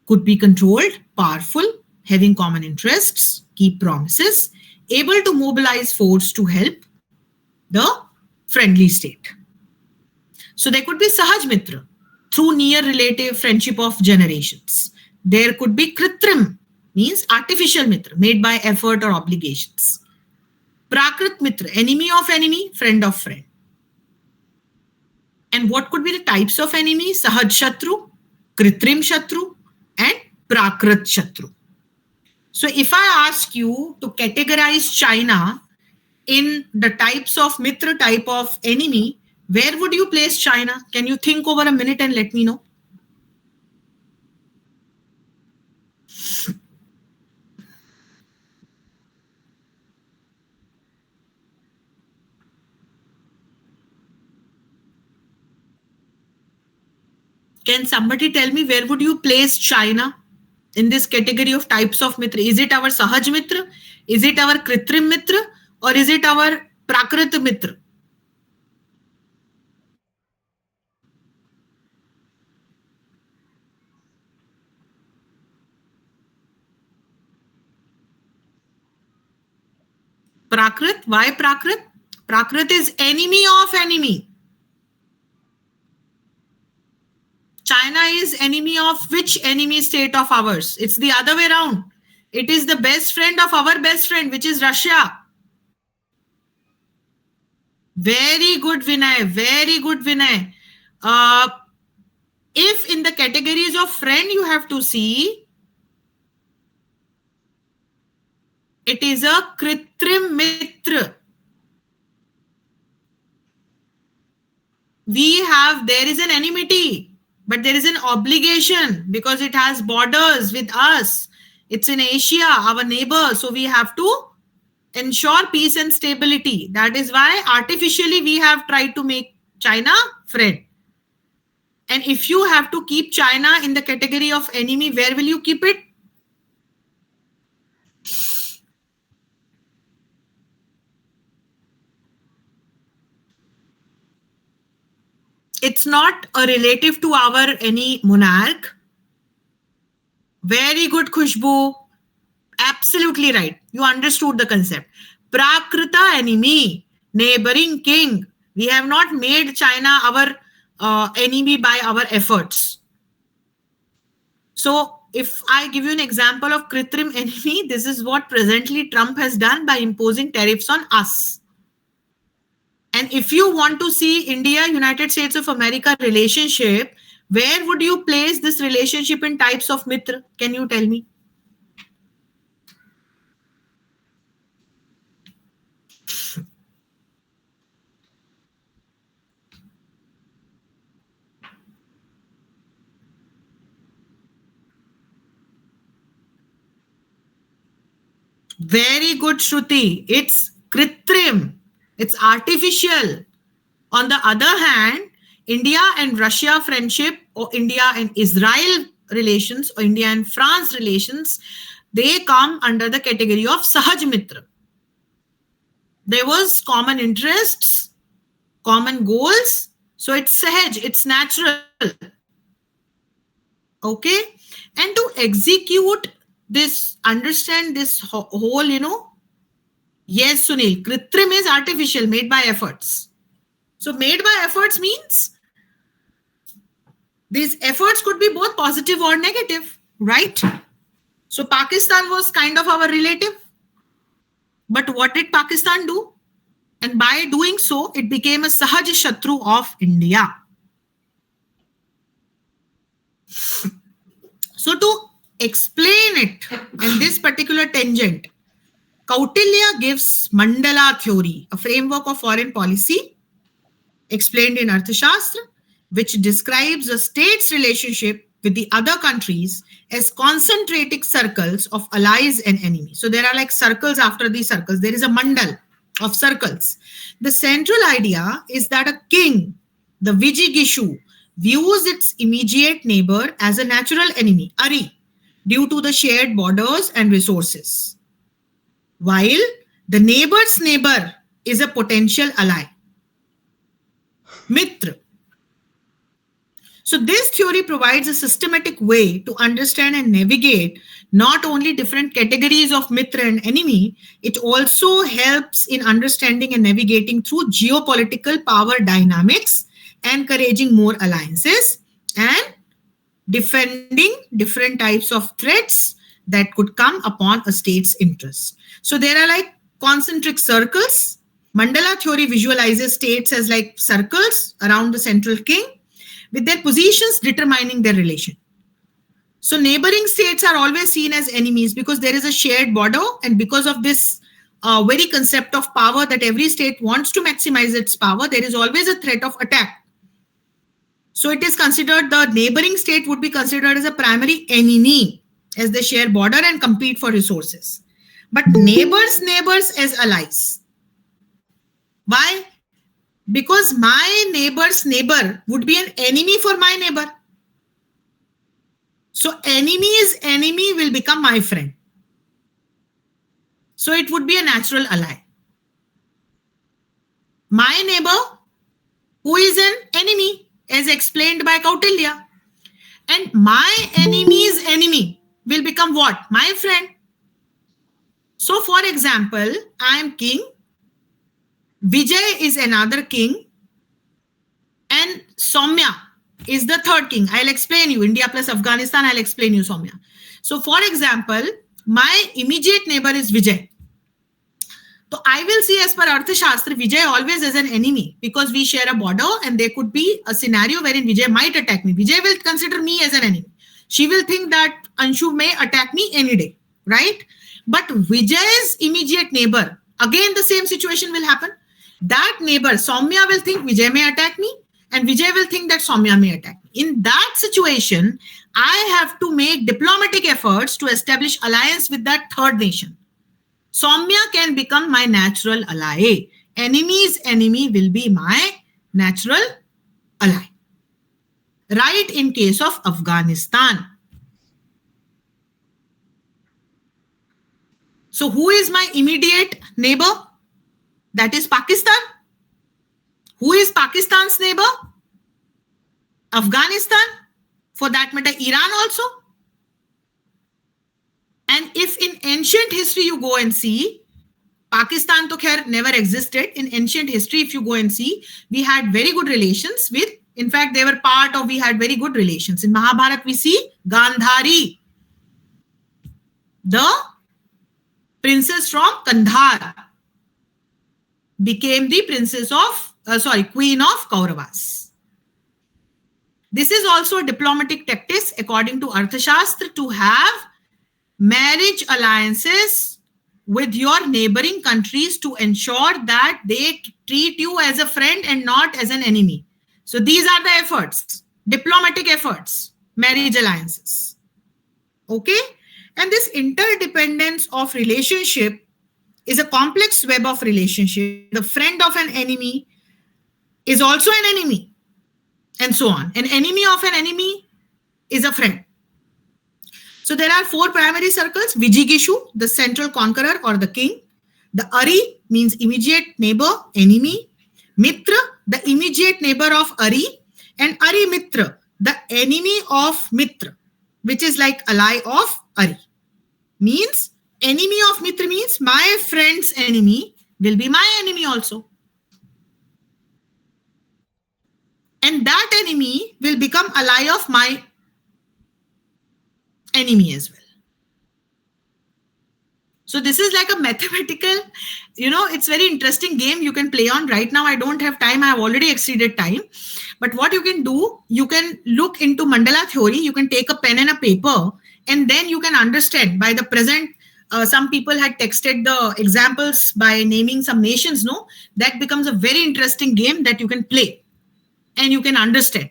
could be controlled, powerful, having common interests, keep promises, able to mobilize force to help the friendly state. So there could be Sahaj Mitra, through near relative friendship of generations. There could be Kritrim, means artificial Mitra, made by effort or obligations. Prakrit Mitra, enemy of enemy, friend of friend. And what could be the types of enemy? Sahaj Shatru, Kritrim Shatru, and Prakrit Shatru. So if I ask you to categorize China in the types of Mitra, type of enemy, where would you place China? Can you think over a minute and let me know? Can somebody tell me where would you place China in this category of types of Mitra? Is it our Sahaj Mitra? Is it our Kritrim Mitra? Or is it our Prakrit Mitra? Prakrit. Why Prakrit? Prakrit is enemy of enemy. China is enemy of which enemy state of ours? It's the other way around. It is the best friend of our best friend, which is Russia. Very good, Vinay. Very good, Vinay. If in the categories of friend you have to see, it is a Kritrim Mitra. There is an enmity, but there is an obligation because it has borders with us. It's in Asia, our neighbor. So we have to ensure peace and stability. That is why artificially we have tried to make China friend. And if you have to keep China in the category of enemy, where will you keep it? It's not a relative to our any monarch. Very good, Khushbu. Absolutely right. You understood the concept. Prakrita enemy, neighboring king. We have not made China our enemy by our efforts. So if I give you an example of Kritrim enemy, this is what presently Trump has done by imposing tariffs on us. And if you want to see India, United States of America relationship, where would you place this relationship in types of Mitra? Can you tell me? Very good, Shruti. It's Kritrim. It's artificial. On the other hand, India and Russia friendship, or India and Israel relations, or India and France relations, they come under the category of Sahaj Mitra. There was common interests, common goals. So it's Sahaj, it's natural. Okay. And to execute this, understand this whole, yes, Sunil, Kritrim is artificial, made by efforts. So made by efforts means these efforts could be both positive or negative, right? So Pakistan was kind of our relative. But what did Pakistan do? And by doing so, it became a Sahaj Shatru of India. So to explain it in this particular tangent, Kautilya gives Mandala theory, a framework of foreign policy explained in Arthshastra, which describes a state's relationship with the other countries as concentric circles of allies and enemies. So there are like circles after these circles. There is a mandal of circles. The central idea is that a king, the Vijigishu, views its immediate neighbor as a natural enemy, Ari, due to the shared borders and resources, while the neighbor's neighbor is a potential ally, mitra. So this theory provides a systematic way to understand and navigate not only different categories of mitra and enemy, it also helps in understanding and navigating through geopolitical power dynamics, encouraging more alliances and defending different types of threats that could come upon a state's interest. So there are like concentric circles. Mandala theory visualizes states as like circles around the central king, with their positions determining their relation. So neighboring states are always seen as enemies because there is a shared border, and because of this very concept of power that every state wants to maximize its power, there is always a threat of attack. So it is considered the neighboring state would be considered as a primary enemy as they share border and compete for resources. But neighbors as allies. Why? Because my neighbor's neighbor would be an enemy for my neighbor. So enemy's enemy will become my friend. So it would be a natural ally. My neighbor, who is an enemy, as explained by Kautilya. And my enemy's enemy will become what? My friend. So for example, I am king. Vijay is another king. And Soumya is the third king. I'll explain you. India plus Afghanistan, I'll explain you Soumya. So for example, my immediate neighbor is Vijay. So I will see as per Arthshastra, Vijay always as an enemy because we share a border and there could be a scenario wherein Vijay might attack me. Vijay will consider me as an enemy. She will think that Anshu may attack me any day, right? But Vijay's immediate neighbor, again the same situation will happen. That neighbor, Soumya, will think Vijay may attack me and Vijay will think that Soumya may attack me. In that situation, I have to make diplomatic efforts to establish alliance with that third nation. Soumya can become my natural ally. Enemy's enemy will be my natural ally. Right in case of Afghanistan. So who is my immediate neighbor? That is Pakistan. Who is Pakistan's neighbor? Afghanistan. For that matter, Iran also. And if in ancient history you go and see, Pakistan to khair never existed. In ancient history, if you go and see, we had very good relations with, in fact, they were part of, we had very good relations. In Mahabharat, we see Gandhari, the princess from Kandhar, became the princess of, queen of Kauravas. This is also a diplomatic tactic according to Arthshastra to have marriage alliances with your neighboring countries to ensure that they treat you as a friend and not as an enemy. So these are the efforts, diplomatic efforts, marriage alliances. Okay? And this interdependence of relationship is a complex web of relationship. The friend of an enemy is also an enemy, and so on. An enemy of an enemy is a friend. So there are 4 primary circles. Vijigishu, the central conqueror or the king. The Ari means immediate neighbor, enemy. Mitra, the immediate neighbor of Ari. And Ari Mitra, the enemy of Mitra, which is like ally of Ari. Means enemy of Mitra means my friend's enemy will be my enemy also. And that enemy will become ally of my enemy as well. So this is like a mathematical, it's very interesting game you can play on. Right now, I don't have time. I have already exceeded time. But what you can do, you can look into mandala theory. You can take a pen and a paper, and then you can understand by the present. Some people had texted the examples by naming some nations. No, that becomes a very interesting game that you can play and you can understand.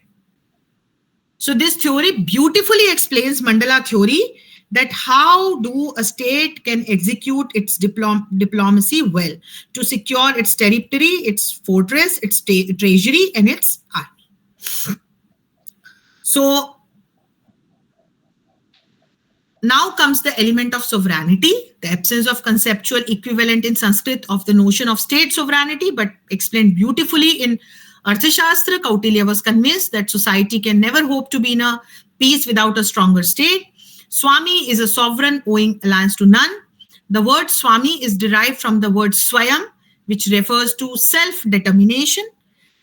So this theory beautifully explains mandala theory, that how do a state can execute its diplomacy well to secure its territory, its fortress, its treasury, and its army. So Now comes the element of sovereignty, the absence of conceptual equivalent in Sanskrit of the notion of state sovereignty, but explained beautifully in Arthashastra. Kautilya was convinced that society can never hope to be in a peace without a stronger state. Swami is a sovereign owing alliance to none. The word Swami is derived from the word Swayam, which refers to self-determination.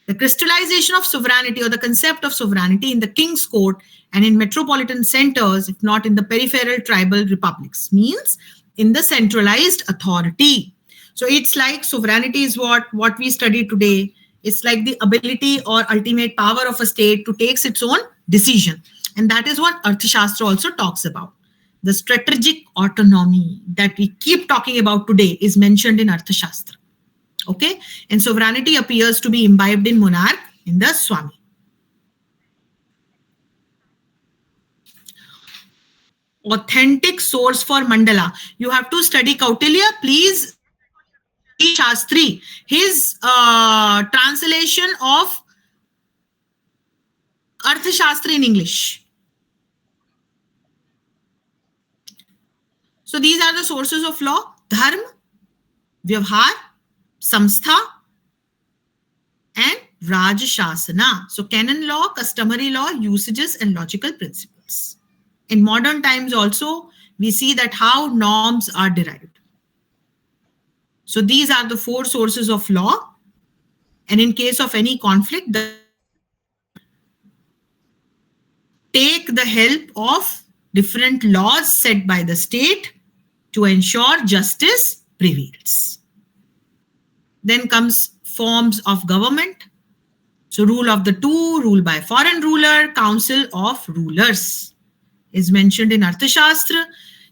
The crystallization of sovereignty or the concept of sovereignty in the king's court and in metropolitan centers, if not in the peripheral tribal republics, means in the centralized authority. So it's like sovereignty is what we study today. It's like the ability or ultimate power of a state to take its own decision. And that is what Arthashastra also talks about. The strategic autonomy that we keep talking about today is mentioned in Arthashastra. Okay, and sovereignty appears to be imbibed in monarch in the Swami. Authentic source for mandala. You have to study Kautilya. Please study Shastri. His translation of Arthashastra in English. So these are the sources of law: dharma, vyavhar, samstha, and rajashasana. So canon law, customary law, usages, and logical principles. In modern times also, we see that how norms are derived. So these are the four sources of law. And in case of any conflict, the take the help of different laws set by the state to ensure justice prevails. Then comes forms of government. So rule of the two, rule by foreign ruler, council of rulers is mentioned in Arthashastra.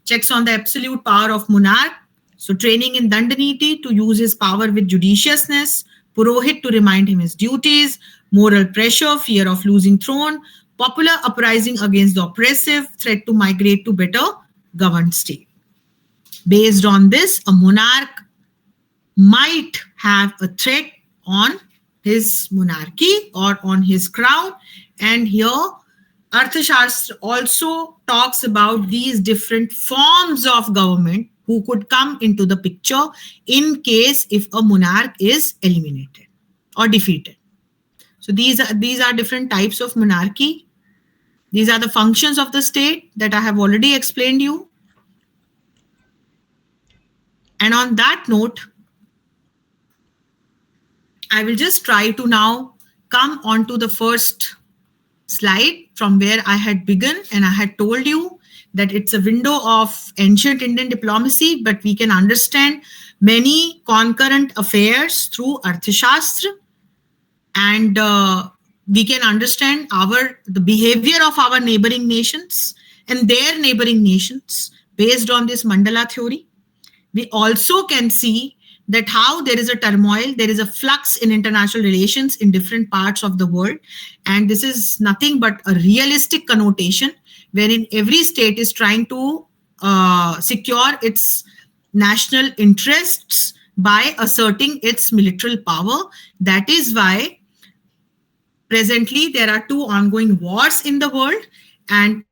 Checks on the absolute power of monarch. So training in Dandaniti to use his power with judiciousness, Purohit to remind him his duties, moral pressure, fear of losing throne, popular uprising against the oppressive, threat to migrate to better governed state. Based on this, a monarch might have a threat on his monarchy or on his crown. And here, Arthashastra also talks about these different forms of government who could come into the picture in case if a monarch is eliminated or defeated. So these are different types of monarchy. These are the functions of the state that I have already explained you. And on that note, I will just try to now come on to the first slide from where I had begun, and I had told you that it's a window of ancient Indian diplomacy, but we can understand many concurrent affairs through Arthashastra, and we can understand the behavior of our neighboring nations and their neighboring nations based on this mandala theory. We also can see that how there is a turmoil, there is a flux in international relations in different parts of the world. And this is nothing but a realistic connotation wherein every state is trying to secure its national interests by asserting its military power. That is why presently there are two ongoing wars in the world, and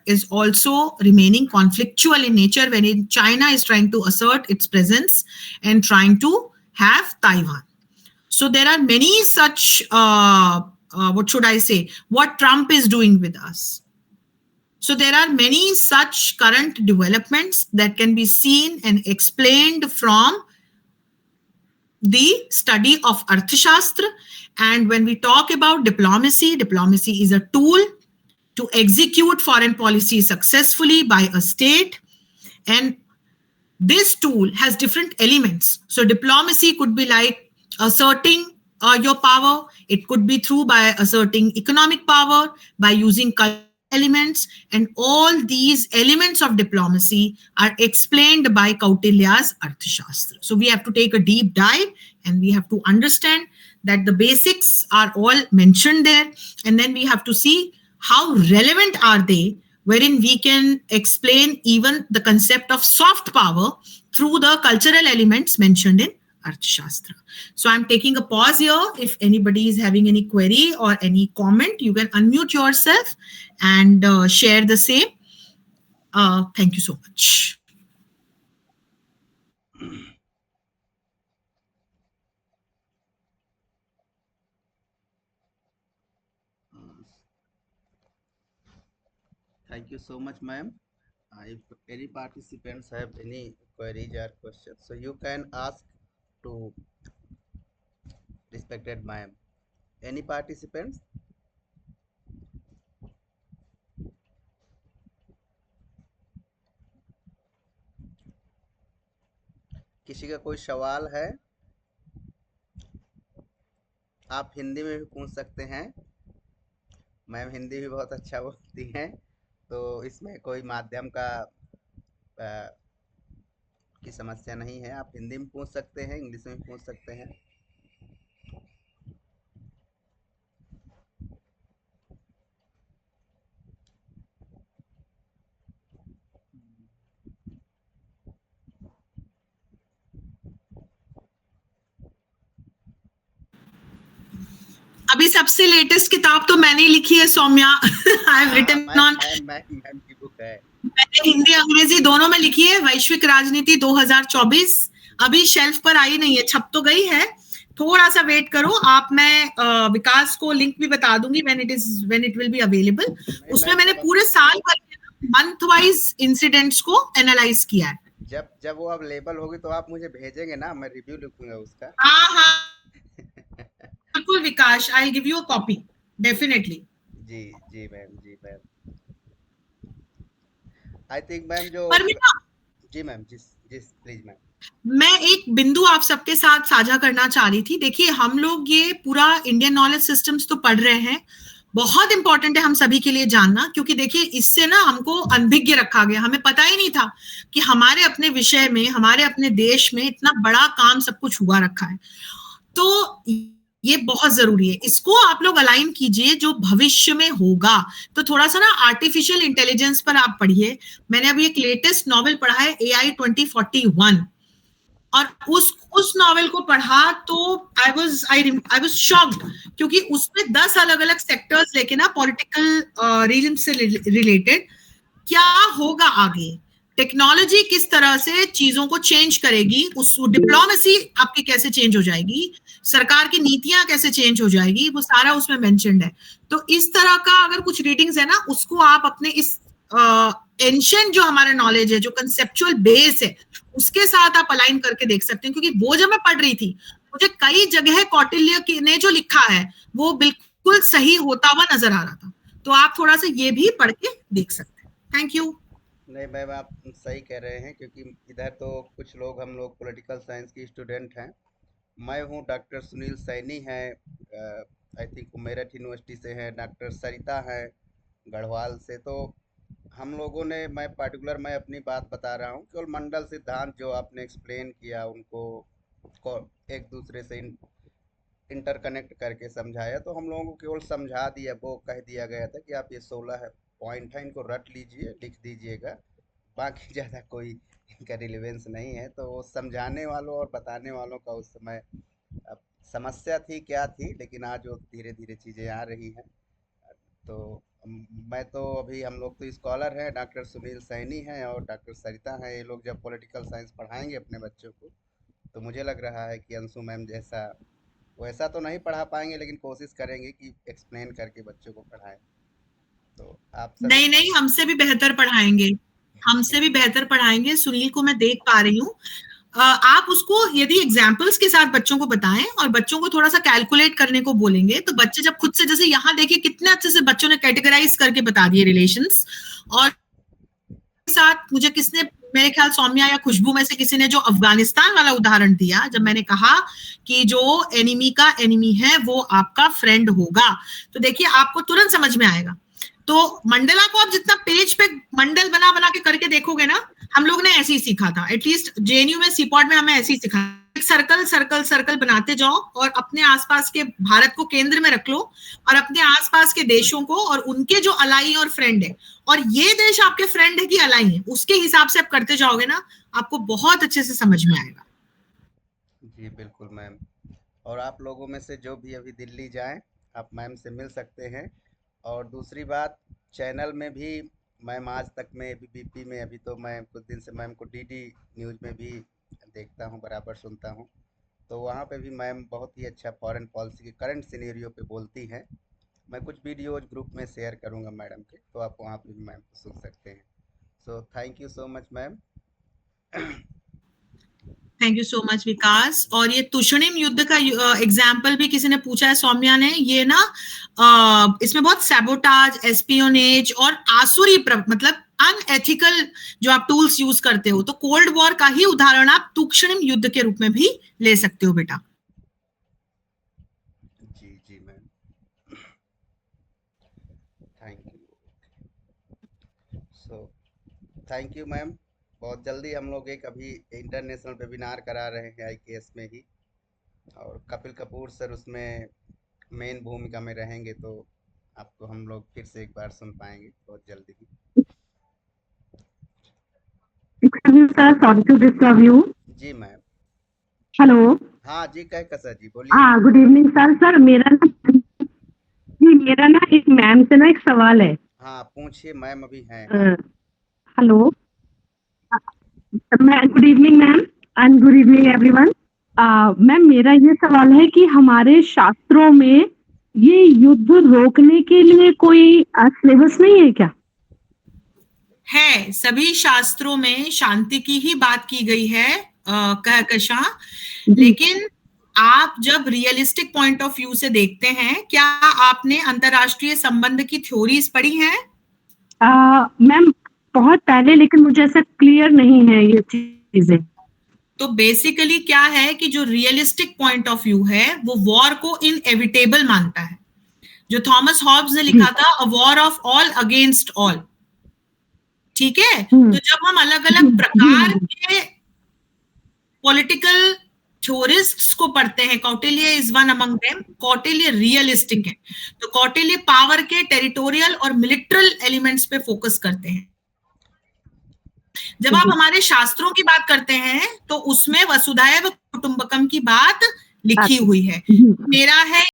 is also remaining conflictual in nature when China is trying to assert its presence and trying to have Taiwan. So there are many such, what should I say, what Trump is doing with us. So there are many such current developments that can be seen and explained from the study of Arthashastra. And when we talk about diplomacy, diplomacy is a tool to execute foreign policy successfully by a state. And this tool has different elements. So diplomacy could be like asserting your power. It could be through by asserting economic power, by using cultural elements. And all these elements of diplomacy are explained by Kautilya's Arthashastra. So we have to take a deep dive and we have to understand that the basics are all mentioned there. And then we have to see how relevant are they, wherein we can explain even the concept of soft power through the cultural elements mentioned in Arthashastra. So I'm taking a pause here. If anybody is having any query or any comment, you can unmute yourself and share the same. Thank you so much. Thank you so much, ma'am. If any participants have any queries or questions, so you can ask to respected ma'am. Any participants? किसी का कोई सवाल है? आप हिंदी में भी पूछ सकते हैं। मैम हिंदी भी बहुत अच्छा बोलती हैं, तो इसमें कोई माध्यम का की समस्या नहीं है। आप हिंदी में पूछ सकते हैं, इंग्लिश में भी पूछ सकते हैं। अभी सबसे लेटेस्ट किताब तो मैंने ही लिखी है Saumya. I have written on, ma'am की बुक है। मैंने हिंदी अंग्रेजी दोनों में लिखी है, वैश्विक राजनीति 2024। अभी शेल्फ पर आई नहीं है, छप तो गई है, थोड़ा सा वेट करो आप। मैं विकास को लिंक भी बता दूंगी when it will be available. उसमें मैंने पूरे साल भर मंथ वाइज इंसिडेंट्स को एनालाइज किया है। जब वो अब लेबल होगी तो आप मुझे भेजेंगे ना, मैं रिव्यू लिखूंगा उसका। हाँ हाँ बिल्कुल Vikas, I give you a copy definitely. जी जी मैम, जी मैम। आई थिंक मैम जो पर जी मैम, जिस जिस प्लीज मैम। मैं एक बिंदु आप सबके साथ साझा करना चाह रही थी। देखिए, हम लोग ये पूरा इंडियन नॉलेज सिस्टम्स तो पढ़ रहे हैं, बहुत इंपॉर्टेंट है हम सभी के लिए जानना, क्योंकि देखिए इससे ना हमको अनभिज्ञ रखा गया, हमें पता ही नहीं था कि हमारे अपने विषय में, हमारे अपने देश में इतना बड़ा काम सब कुछ हुआ रखा है। तो ये बहुत जरूरी है, इसको आप लोग अलाइन कीजिए जो भविष्य में होगा। तो थोड़ा सा ना आर्टिफिशियल इंटेलिजेंस पर आप पढ़िए। मैंने अभी एक लेटेस्ट नॉवेल पढ़ा है, AI 2041, और उस नॉवेल को पढ़ा तो आई वाज शॉक्ड, क्योंकि उसमें 10 अलग अलग सेक्टर्स लेके ना, पॉलिटिकल रीजन से रिलेटेड क्या होगा आगे, टेक्नोलॉजी किस तरह से चीजों को चेंज करेगी, उस डिप्लोमेसी आपकी कैसे चेंज हो जाएगी, सरकार की नीतियां कैसे चेंज हो जाएगी, वो सारा उसमें मेंशन्ड है। तो इस तरह का अगर कुछ रीडिंग्स है ना, उसको आप अपने इस एंशिएंट जो हमारा नॉलेज है, जो कंसेप्चुअल बेस है, उसके साथ आप अलाइन करके देख सकते हैं। क्योंकि वो जब मैं पढ़ रही थी, मुझे कई जगह कौटिल्य ने जो लिखा है वो बिल्कुल सही होता हुआ नजर आ रहा था। तो आप थोड़ा सा ये भी पढ़ के देख सकते हैं। Thank you. नहीं मैम, आप सही कह रहे हैं, क्योंकि इधर तो कुछ लोग, हम लोग पॉलिटिकल साइंस की स्टूडेंट हैं। मैं हूँ, डॉक्टर सुनील सैनी हैं, आई थिंक मेरठ यूनिवर्सिटी से हैं, डॉक्टर सरिता हैं गढ़वाल से। तो हम लोगों ने, मैं अपनी बात बता रहा हूँ, केवल मंडल सिद्धांत जो आपने एक्सप्लेन किया उनको एक दूसरे से इंटरकनेक्ट करके समझाया, तो हम लोगों को केवल समझा दिया, वो कह दिया गया था कि आप ये 16 पॉइंट है, इनको रट लीजिए, लिख दीजिएगा, बाकी ज़्यादा कोई इनका रिलेवेंस नहीं है। तो वो समझाने वालों और बताने वालों का उस समय अब समस्या थी क्या थी, लेकिन आज वो धीरे धीरे चीज़ें आ रही हैं। तो मैं तो अभी, हम लोग तो स्कॉलर हैं, डॉक्टर सुनील सैनी हैं और डॉक्टर सरिता हैं, ये लोग जब पॉलिटिकल साइंस पढ़ाएंगे अपने बच्चों को, तो मुझे लग रहा है कि अंशु मैम जैसा वैसा तो नहीं पढ़ा पाएंगे, लेकिन कोशिश करेंगे कि एक्सप्लेन करके बच्चों को पढ़ाएं। तो आप सभी नहीं नहीं, हमसे भी बेहतर पढ़ाएंगे, हमसे भी बेहतर पढ़ाएंगे। सुनील को मैं देख पा रही हूँ। आप उसको यदि एग्जाम्पल्स के साथ बच्चों को बताएं और बच्चों को थोड़ा सा कैलकुलेट करने को बोलेंगे, तो बच्चे जब खुद से, जैसे यहाँ देखिए कितने अच्छे से बच्चों ने कैटेगराइज करके बता दिए रिलेशंस। और साथ मुझे किसने, मेरे ख्याल सौम्या या खुशबू में से किसी ने जो अफगानिस्तान वाला उदाहरण दिया, जब मैंने कहा कि जो एनिमी का एनिमी है वो आपका फ्रेंड होगा, तो देखिए आपको तुरंत समझ में आएगा। तो मंडला को आप जितना पेज पे मंडल बना बना के करके देखोगे ना, हम लोग ने ऐसे ही सीखा था, एटलीस्ट जेएनयू में, सीपॉट में हमें ऐसे ही सिखा। सर्कल सर्कल सर्कल बनाते जाओ और अपने आसपास के भारत को केंद्र में रख लो, और अपने आसपास के देशों को और उनके जो अलाई और फ्रेंड है, और ये देश आपके फ्रेंड है कि अलाई है, उसके हिसाब से आप करते जाओगे ना, आपको बहुत अच्छे से समझ में आएगा। जी बिल्कुल मैम। और आप लोगों में से जो भी अभी दिल्ली जाएं, आप मैम से मिल सकते हैं। और दूसरी बात, चैनल में भी मैम आज तक में एबीपी में, अभी तो मैं कुछ दिन से मैम को डीडी न्यूज़ में भी देखता हूँ, बराबर सुनता हूँ। तो वहाँ पे भी मैम बहुत ही अच्छा फॉरेन पॉलिसी के करंट सिनेरियो पे बोलती हैं। मैं कुछ वीडियोज ग्रुप में शेयर करूँगा मैडम के, तो आप वहाँ पे भी मैम को सुन सकते हैं। So thank you so much ma'am. Thank you so much Vikas. और ये तुषणिम युद्ध का एग्जाम्पल भी किसी ने पूछा है, सौम्या ने। ये ना इसमें बहुत सैबोटाज, एस्पियोनेज और मतलब अनएथिकल जो आप टूल्स यूज करते हो, तो कोल्ड वॉर का ही उदाहरण आप तुषणिम युद्ध के रूप में भी ले सकते हो बेटा। जी जी ma'am, thank you. So thank you ma'am. बहुत जल्दी हम लोग एक अभी इंटरनेशनल वेबिनार करा रहे हैं आईकेएस में ही, और कपिल कपूर सर उसमें मेन भूमिका में रहेंगे, तो आपको हम लोग फिर से एक बार सुन पाएंगे बहुत जल्दी ही। Excuse me, sir. Sorry to disturb you. जी मैम। Hello. हाँ जी, कह सर जी बोलिए। Good evening, sir. Sir, मेरा ना एक मैम से ना एक सवाल है। हाँ पूछिए मैम, अभी हैं हाँ। Hello ma'am, good evening ma'am and good evening everyone. Ma'am मेरा ये सवाल है कि हमारे शास्त्रों में ये युद्ध रोकने के लिए कोई सिलेबस नहीं है क्या? है, सभी शास्त्रों में शांति की ही बात की गई है कहकशां। लेकिन आप जब रियलिस्टिक पॉइंट ऑफ व्यू से देखते हैं, क्या आपने अंतरराष्ट्रीय संबंध की थ्योरीज पढ़ी हैं? मैम बहुत पहले, लेकिन मुझे ऐसा क्लियर नहीं है ये चीजें। तो बेसिकली क्या है कि जो रियलिस्टिक पॉइंट ऑफ व्यू है वो वॉर को इनएविटेबल मानता है। जो थॉमस हॉब्स ने लिखा था, a war of all against all. ठीक है, तो जब हम अलग अलग प्रकार के पॉलिटिकल थ्योरिस्ट्स को पढ़ते हैं, Kautilya is one among them. Kautilya realistic है, तो कौटिल्य पावर के टेरिटोरियल और मिलिट्रल एलिमेंट्स पे फोकस करते हैं। जब आप हमारे शास्त्रों की बात करते हैं तो उसमें वसुधैव कुटुंबकम की बात लिखी हुई है। मेरा है